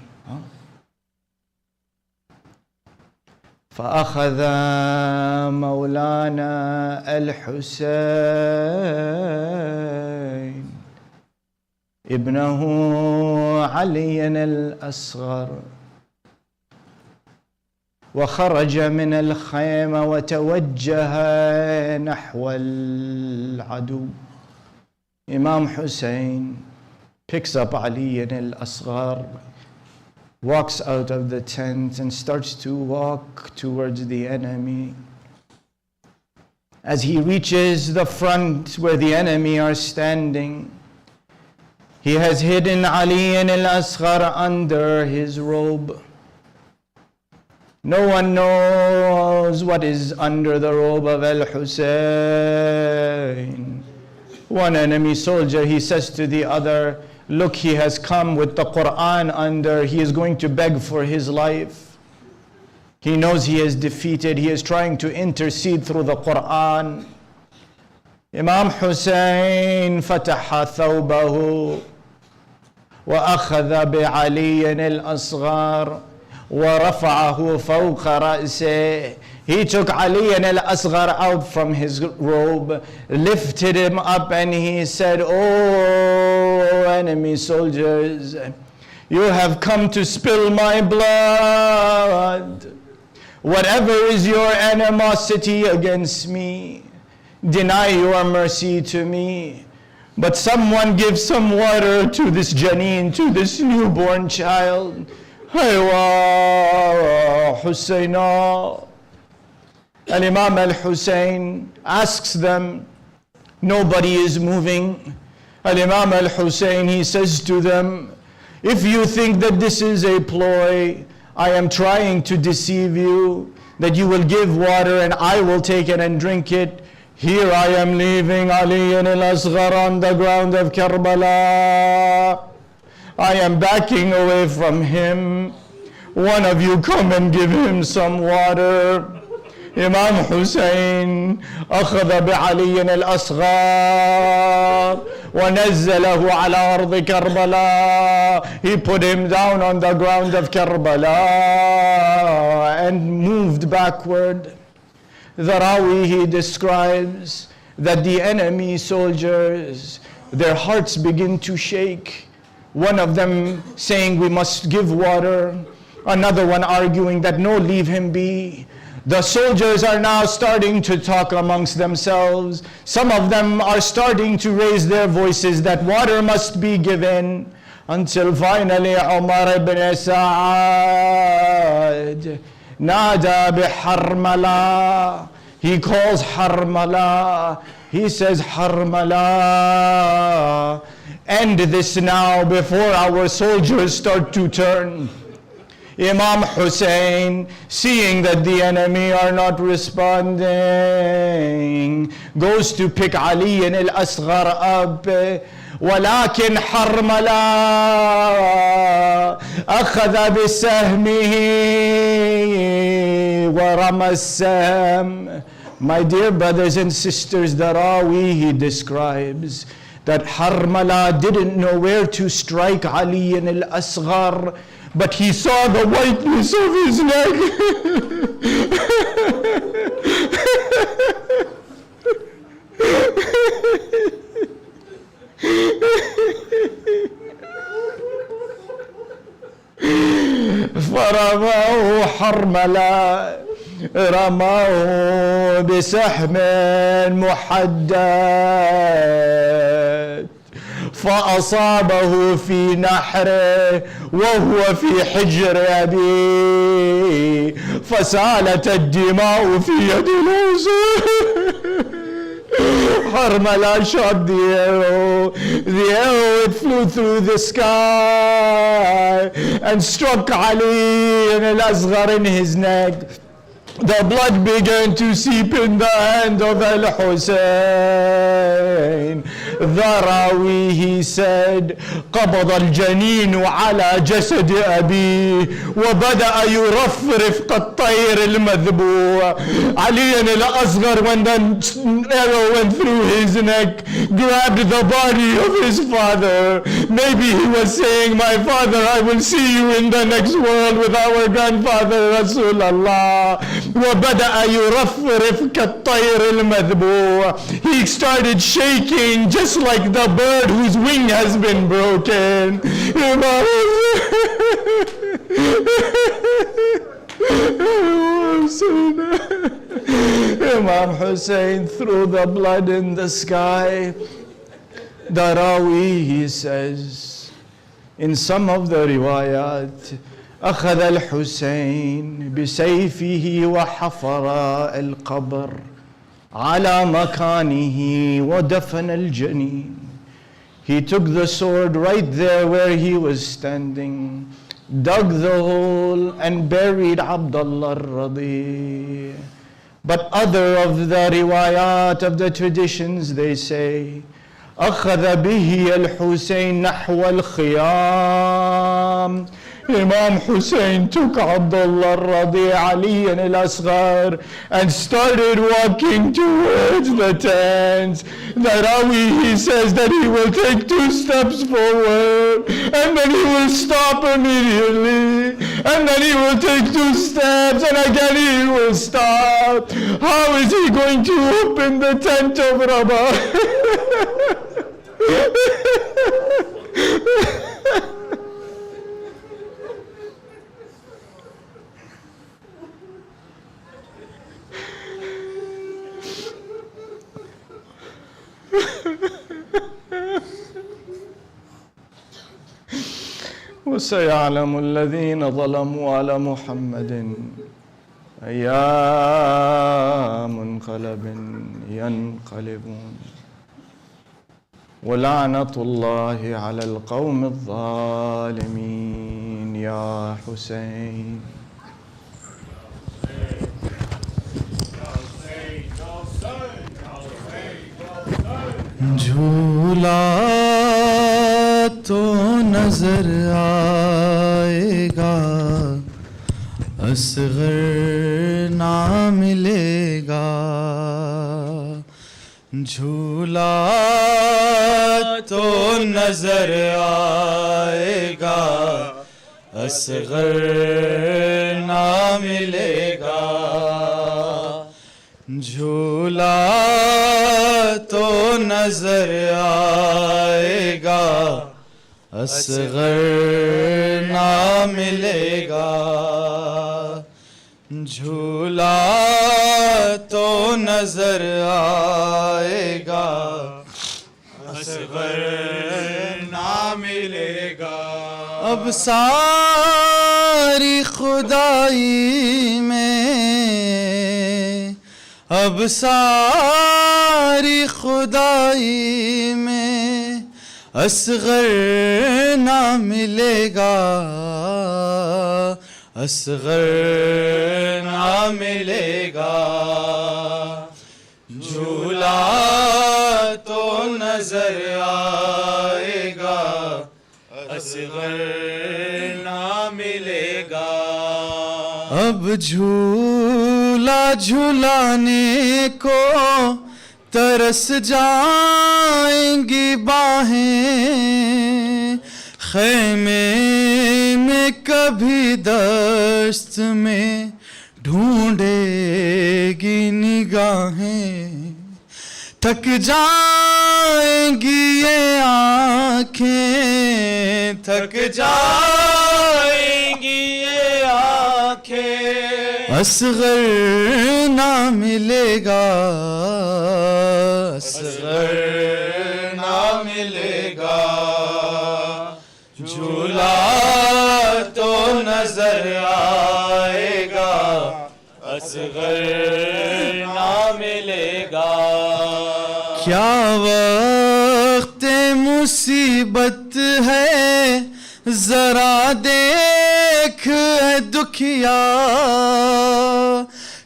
فأخذ مولانا الحسين ابنه علي الأصغر وخرج من الخيمة وتوجه نحو العدو. Imam Hussein picks up Ali al-Asghar, walks out of the tent and starts to walk towards the enemy. As he reaches the front where the enemy are standing, he has hidden Ali al-Asghar under his robe. No one knows what is under the robe of al-Hussein. One enemy soldier, he says to the other, look, he has come with the Quran under, he is going to beg for his life. He knows he is defeated, he is trying to intercede through the Quran. Imam Hussein fataha thawbahu wa akhadha bi Ali al-Asghar wa rafa'ahu fawqa ra'sih. He took Ali al-Asghar out from his robe, lifted him up, and he said, "Oh, enemy soldiers, you have come to spill my blood. Whatever is your animosity against me, deny your mercy to me. But someone give some water to this Janeen, to this newborn child. Haywa Husayna." And Imam al-Hussein asks them, nobody is moving. And Imam al-Hussein, he says to them, if you think that this is a ploy, I am trying to deceive you, that you will give water and I will take it and drink it. Here I am leaving Ali al-Asghar on the ground of Karbala. I am backing away from him. One of you come and give him some water. Imam Hussein أخذ بعلي الأصغر ونزله على أرض Karbala. He put him down on the ground of Karbala and moved backward. The Rawi, he describes that the enemy soldiers, their hearts begin to shake. One of them saying, we must give water. Another one arguing that no, leave him be. The soldiers are now starting to talk amongst themselves. Some of them are starting to raise their voices that water must be given, until finally Umar ibn Sa'ad nada biharmala. He calls Harmala. He says, Harmala, end this now before our soldiers start to turn. Imam Hussein, seeing that the enemy are not responding, goes to pick Ali al-Asghar up. ولكن حرملا أخذ بسهمه ورمى السهم. My dear brothers and sisters, the Rawi, he describes that Harmala didn't know where to strike Ali al-Asghar, but he saw the whiteness of his neck. فرماه حرملا، رماه بسهم محدد فأصابه في نحره وهو في حجر أبيه فسالت الدماء في يد الحسين. Harmala shot the arrow. The arrow, it flew through the sky and struck Ali al-Asghar in his neck. The blood began to seep in the hand of al-Hussein. The Rawi, he said, قبض الجنين على جسد أبيه وبدأ يرفرف كالطير المذبوح. Ali al-Asghar, when the arrow went through his neck, grabbed the body of his father. Maybe he was saying, my father, I will see you in the next world with our grandfather Rasulullah. وَبَدَأَ يُرَفْرِفْ كَالطَّيْرِ الْمَذْبُوعِ. He started shaking just like the bird whose wing has been broken. Imam Hussein threw the blood in the sky. The Rawi, he says, in some of the riwayat, أخذ الحسين بسيفه وحفر القبر على مكانه ودفن الجنين. He took the sword right there where he was standing, dug the hole and buried Abdullah al-Radi. But other of the riwayat of the traditions, they say, أخذ به الحسين نحو الخيام. Imam Hussein took Abdullah al-Radi Ali and al-Asghar and started walking towards the tents. The Rawi, he says that he will take 2 steps forward and then he will stop immediately, and then he will take 2 steps and again he will stop. How is he going to open the tent of Rabah? وسيعلم الذين ظلموا على محمد أي منقلب ينقلبون ولعنة الله على القوم الظالمين. يا حسين. جھولا تو نظر آئے گا، اصغر نہ ملے گا. جھولا تو نظر آئے گا، اصغر نہ ملے گا. جھولا تو نظر آئے گا، اصغر نہ ملے گا. جھولا تو نظر آئے گا، اصغر نہ ملے گا. اب ساری خدائی میں، اب ساری خدائی میں اصغر نہ ملے گا، اصغر نہ ملے گا. جھولا تو نظر آئے گا، اصغر نہ ملے گا. اب جھولا جھلانے کو ترس جائیں گی باہیں، خیمے میں کبھی دست میں ڈھونڈے گی نگاہیں. تھک جائیں گی یہ آنکھیں، تھک جائیں گی یہ آنکھیں. اصغر نہ ملے گا، اصغر نہ ملے گا. جھولا تو نظر آئے گا، اصغر نہ ملے گا. کیا وقت مصیبت ہے ذرا دیکھ اے دکھیا،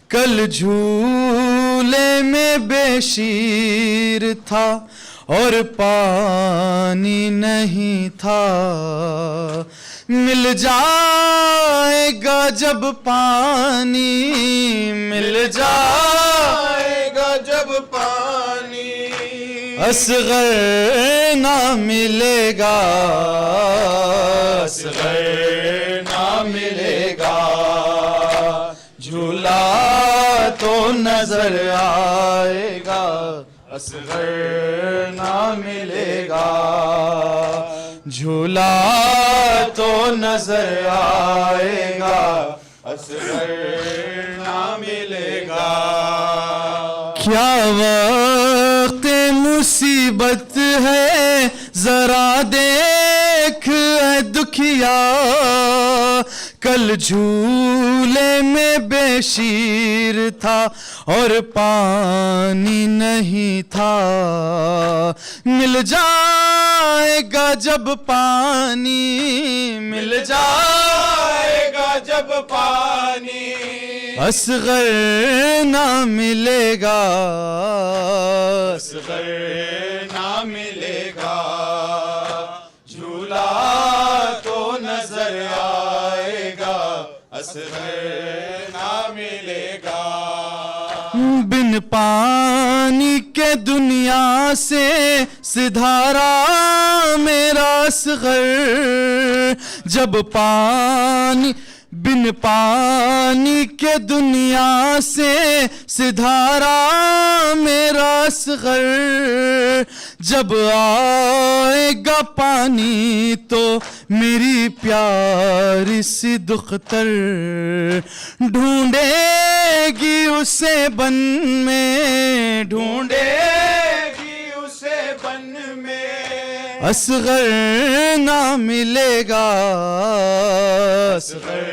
کل جھولے میں بے شیر تھا اور پانی نہیں تھا. مل جائے گا جب پانی، مل جائے گا جب پانی. اصغر نہ ملے گا، اصغر نہ ملے گا. جھولا نظر آئے گا اصغر نہ ملے گا جھولا تو نظر آئے گا اصغر نہ ملے گا کیا وقت مصیبت ہے ذرا دیکھ اے دکھیا کل جھولے میں بے شیر تھا اور پانی نہیں تھا مل جائے گا جب پانی مل جائے گا جب پانی اصغر نہ ملے گا اصغر نہ ملے گا جھولا تو نظر آئے گا اصغر نہ ملے گا بن پانی کے دنیا سے سدھارا میرا اصغر جب پانی بن پانی کے دنیا سے سدھارا میرا اصغر جب آئے گا پانی تو میری پیاری سی دختر ڈھونڈے گی اسے بن میں ڈھونڈے گی اسے بن میں اصغر نہ ملے گا اصغر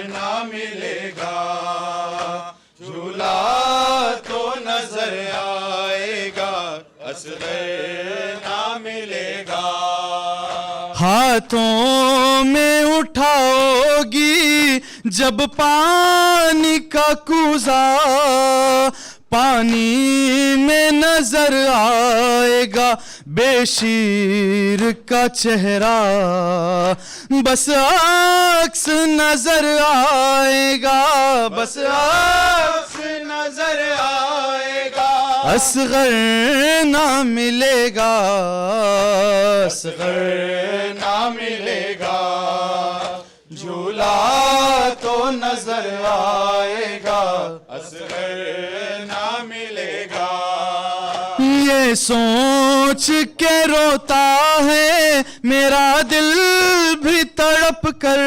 نہ ملے گا جھولا تو نظر آئے گا اصغر نہ ملے گا ہاتھوں میں اٹھاؤ گی جب پانی کا کوزہ پانی میں نظر آئے گا بے شیر کا چہرہ بس عکس نظر آئے گا بس عکس نظر آئے گا اصغر نہ ملے گا اصغر نہ ملے گا جھولا تو نظر آئے گا اصغر نہ ملے گا یہ سوچ کے روتا ہے میرا دل بھی تڑپ کر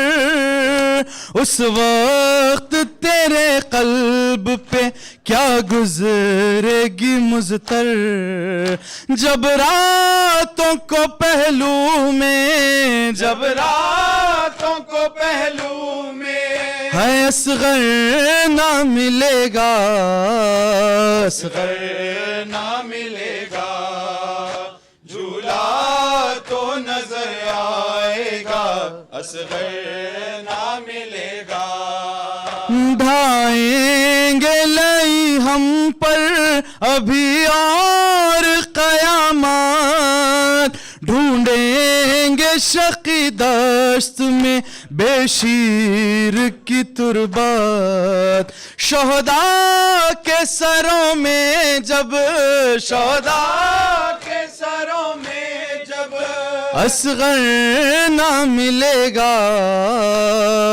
اس وقت تیرے قلب پہ کیا گزرے گی مضطر جب راتوں کو پہلو میں جب راتوں کو پہلو میں ہے اصغر نہ ملے گا اصغر نہ ملے گا جھولا تو نظر آئے گا اصغر نہ ملے گا ڈھائیں گے لئی ہم پر ابھی اور قیامات ڈھونڈیں گے شقی دشت میں بے شیر کی تربت شہداء کے سروں میں جب شہداء کے سروں میں جب اصغر نہ ملے گا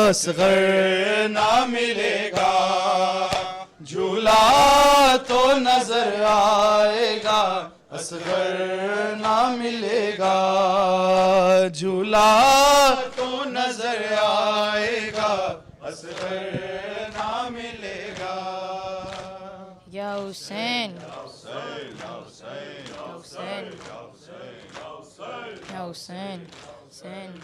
اصغر نہ ملے گا جھولا تو نظر آئے گا اصغر نہ ملے گا جھولا تو نظر آئے گا اصغر نہ ملے گا یا حسین یا حسین حسین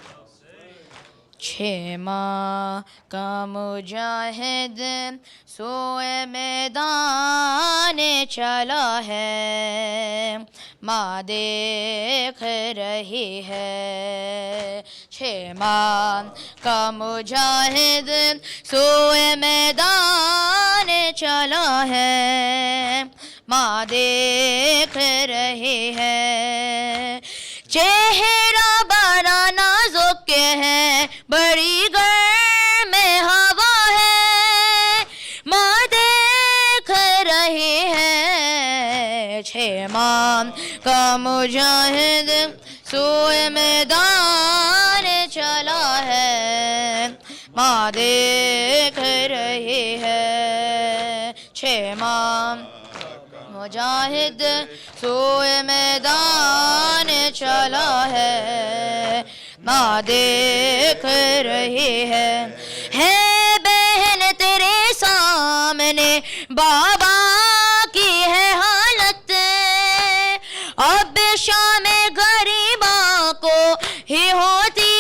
چھ ماہ کا مجاہد سوئے میدان چلا ہے ماں دیکھ رہی ہے چھ ماہ کا مجاہد سوئے میدان چلا ہے ماں دیکھ رہی ہے چہرہ بڑا نازک ہے بڑی گرم ہوا ہے ماں دیکھ رہی ہے چھ ماہ کا مجاہد سوئے میدان چلا ہے ماں دیکھ رہی ہے چھ ماہ مجاہد سوئے میدان چلا ہے ماں دیکھ رہی ہے بہن تیرے سامنے بابا کی ہے حالت اب شام غریباں کو ہی ہوتی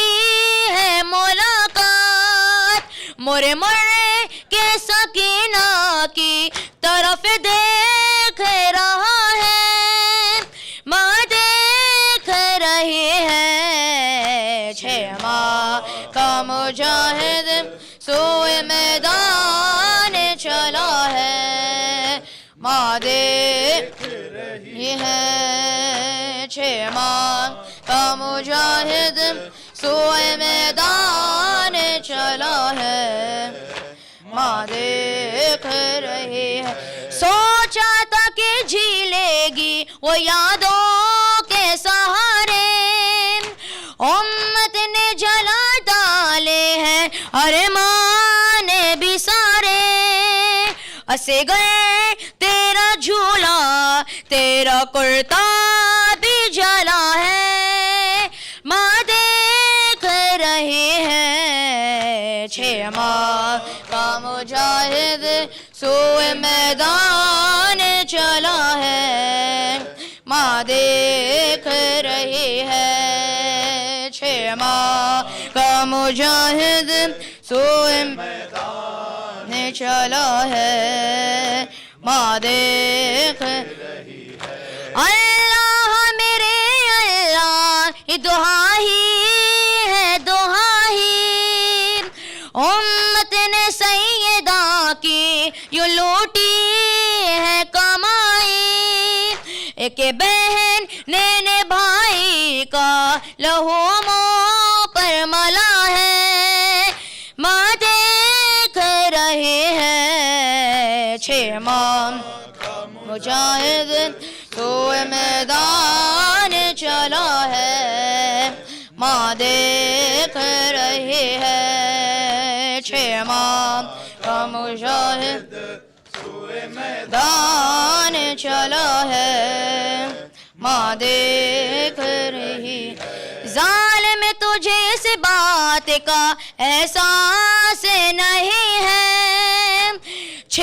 ہے ملاقات مرے مرے کے سکینہ کی طرف دیکھ رہا ہے ماں دیکھ رہی ہے چھ ماہ کا مجاہد سوئے میدان چلا ہے ماں دیکھ رہی ہے چھ ماہ کا مجاہد سوئے میدان چلا ہے ماں دیکھ رہی ہے سوچا تھا کہ جی لے گی وہ یادوں کے سہارے امت نے جلا ڈالے ہیں ارمان بھی سارے اسے گئے تیرا جھولا تیرا کرتا بھی جلا ہے ماں دیکھ رہی ہے چھ ماہ کا مجاہد سوئے میدان چلا ہے ماں دیکھ رہی ہے چھ ماہ کا مجاہد سوئے میدان چلا ہے ماں دیکھ رہی ہے اللہ میرے اللہ یہ دعا ہی ہے دعا ہی امت نے سیدہ کی یوں لوٹی ہے کمائی ایک بہن نے بھائی کا لہو منہ پر ملا ہے ماں دیکھ رہی ہے چھ ماہ مجاہد سوئے میدان چلا ہے ماں دیکھ رہی ہے چھ ماہ کا مجاہد سوئے میدان چلا ہے ماں دیکھ رہی ظالم تجھے اس بات کا احساس نہیں ہے چھ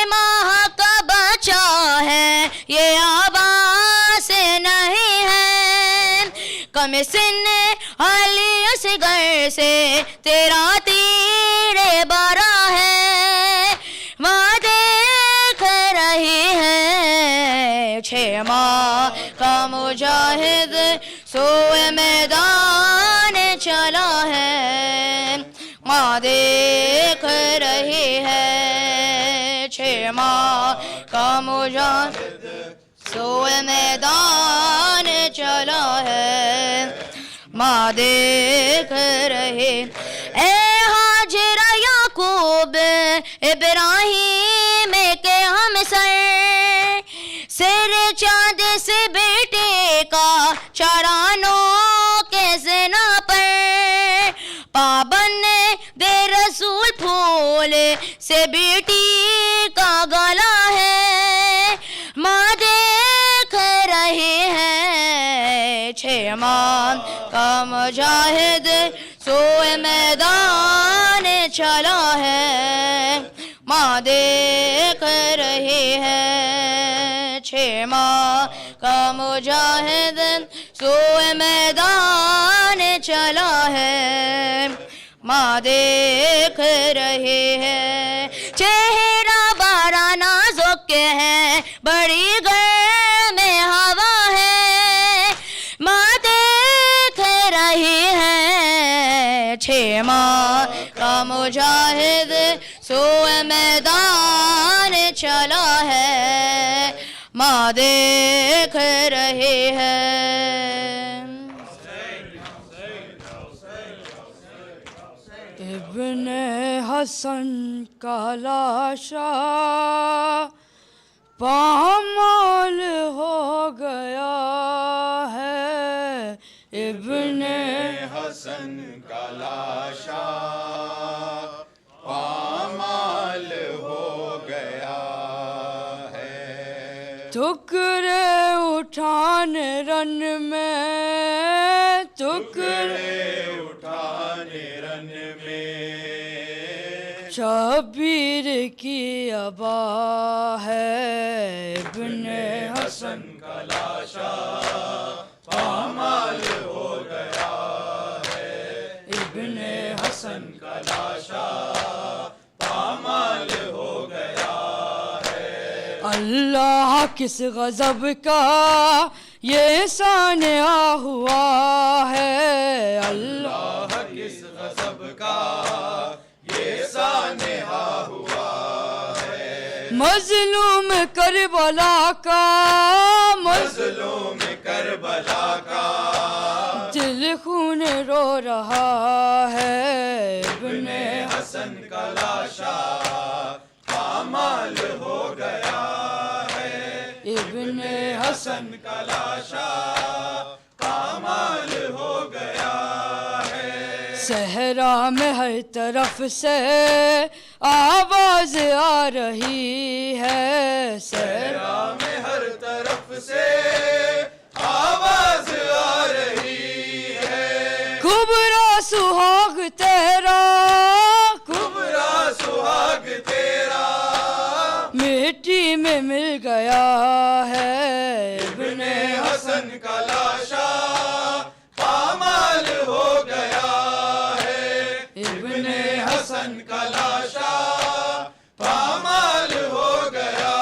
ماہ کا بچہ ہے یہ آواز نہیں ہے کم سن علی اصغر سے تیرا تیر برا ہے ماں دیکھ رہی ہے چھ ماہ کا مجاہد سوئے میدان چلا ہے ماں دیکھ رہی ہے چھ ماہ کا مجاہد سوئے میدان چلا ہے ماں دیکھ رہی اے ہاجر یعقوب ابراہیم کے ہم سر چاند سے بیٹے کا چرانوں کے زنا پر پابند دے رسول پھول سے بیٹی کا گلا ہے ماں دیکھ رہی ہے چھ ماہ کا مجاہد سوئے میدان چلا ہے ماں دیکھ رہی ہے چھ ماہ کا مجاہد سوئے میدان چلا ہے ماں دیکھ رہی ہے چہرہ بارا نازک ہے بڑی گرم ہوا ہے ماں دیکھ رہی ہے چھ ماہ کا مجاہد سوئے میدان چلا ہے ماں دیکھ رہی ہے ابن حسن کا لاشا پامال ہو گیا ہے ابن حسن کا لاشا پامال ہو گیا اٹھانے رن میں ٹکڑے اٹھانے رن میں شبیر کی ابا ہے ابن حسن کا لاشا پامال ہو گیا ہے ابن حسن کا لاشا پامال ہو گیا ہے اللہ کس غضب کا یہ سانحہ ہوا ہے اللہ کس غضب کا یہ سانحہ ہوا ہے مظلوم کربلا کا مظلوم کربلا کا دل خون رو رہا ہے ابن حسن کا لاشا پامال ہو گیا ہے ابن حسن کا لاشا پامال ہو گیا ہے صحرا میں ہر طرف سے آواز آ رہی ہے صحرا میں ہر طرف سے آواز آ رہی ہے کبرا سہاگ تیرا کبرا سہاگ تیرا مٹی میں مل گیا ہے ابن حسن کا لاشا پامال ہو گیا ہے ابن حسن کا لاشا پامال ہو گیا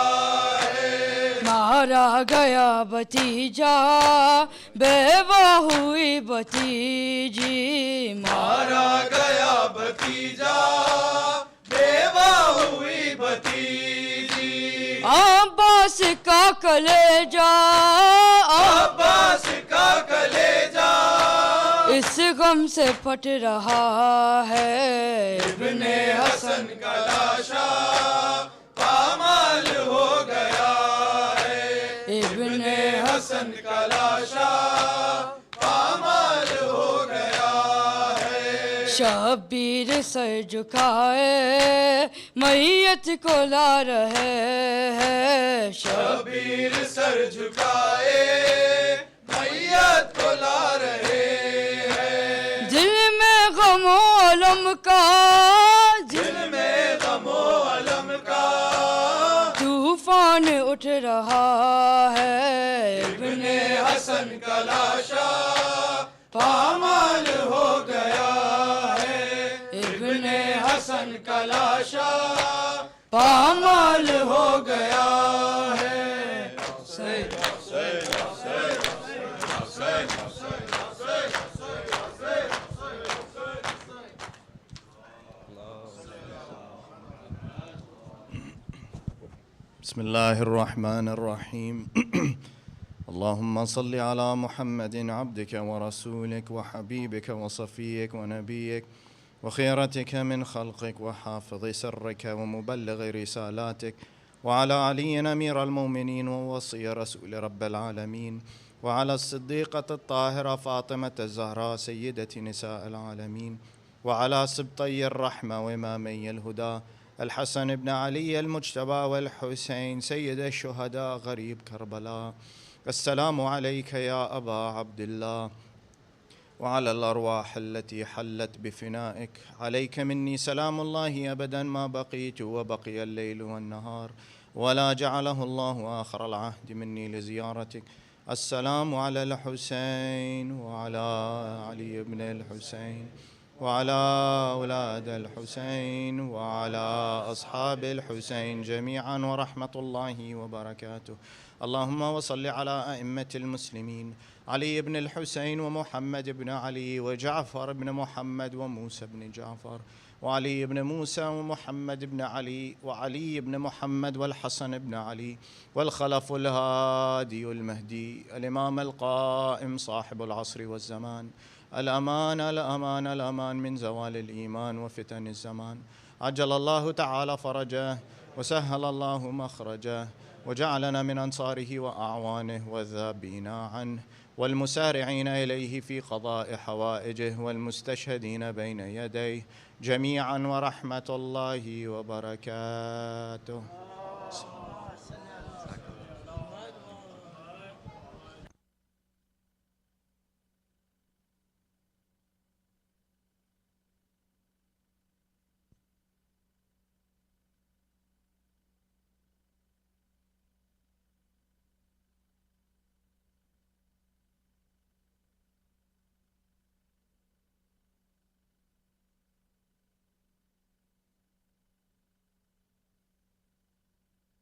ہے مارا گیا بھتیجا بیوہ ہوئی بھتیجی مارا گیا بھتیجا بیوہ ہوئی بھتیجی عباس کا کلیجا عباس کا کلیجا اس غم سے پھٹ رہا ہے ابن حسن کا لاشا پامال ہو گیا ہے ابن حسن کا لاشا پامال ہو گیا ہے شبیر سر جھکائے میت کو لا رہے ہیں شبیر سر جھکائے میت کو لا رہے ہیں دل میں غم و علم کا دل میں غم و علم کا طوفان اٹھ رہا ہے ابن حسن کا لاشا پامال ہو گیا ہے ابن حسن کا لاشا پامال ہو گیا ہے بسم اللہ الرحمن الرحیم اللهم صل على محمد عبدك ورسولك وحبيبك وصفيك ونبيك وخيرتك من خلقك وحافظ سرك ومبلغ رسالاتك وعلى علي أمير المؤمنين ووصي رسول رب العالمين وعلى الصديقة الطاهرة فاطمة الزهراء سيدة نساء العالمين وعلى سبطي الرحمة وإمامي الهدى الحسن بن علي المجتبى والحسين سيد الشهداء غريب كربلاء السلام عليك يا أبا عبد الله وعلى الأرواح التي حلت بفنائك عليك مني سلام الله أبدا ما بقيت وبقي الليل والنهار ولا جعله الله آخر العهد مني لزيارتك السلام على الحسين وعلى علي بن الحسين وعلى أولاد الحسين وعلى أصحاب الحسين جميعا ورحمة الله وبركاته اللهم وصل على أئمة المسلمين علي بن الحسين ومحمد بن علي وجعفر بن محمد وموسى بن جعفر وعلي بن موسى ومحمد بن علي وعلي بن محمد والحسن بن علي والخلف الهادي المهدي الإمام القائم صاحب العصر والزمان الأمان الأمان الأمان من زوال الإيمان وفتن الزمان عجل الله تعالى فرجه وسهل الله مخرجه وجعلنا من أنصاره وأعوانه والذابين عنه والمسارعين إليه في قضاء حوائجه والمستشهدين بين يديه جميعا ورحمة الله وبركاته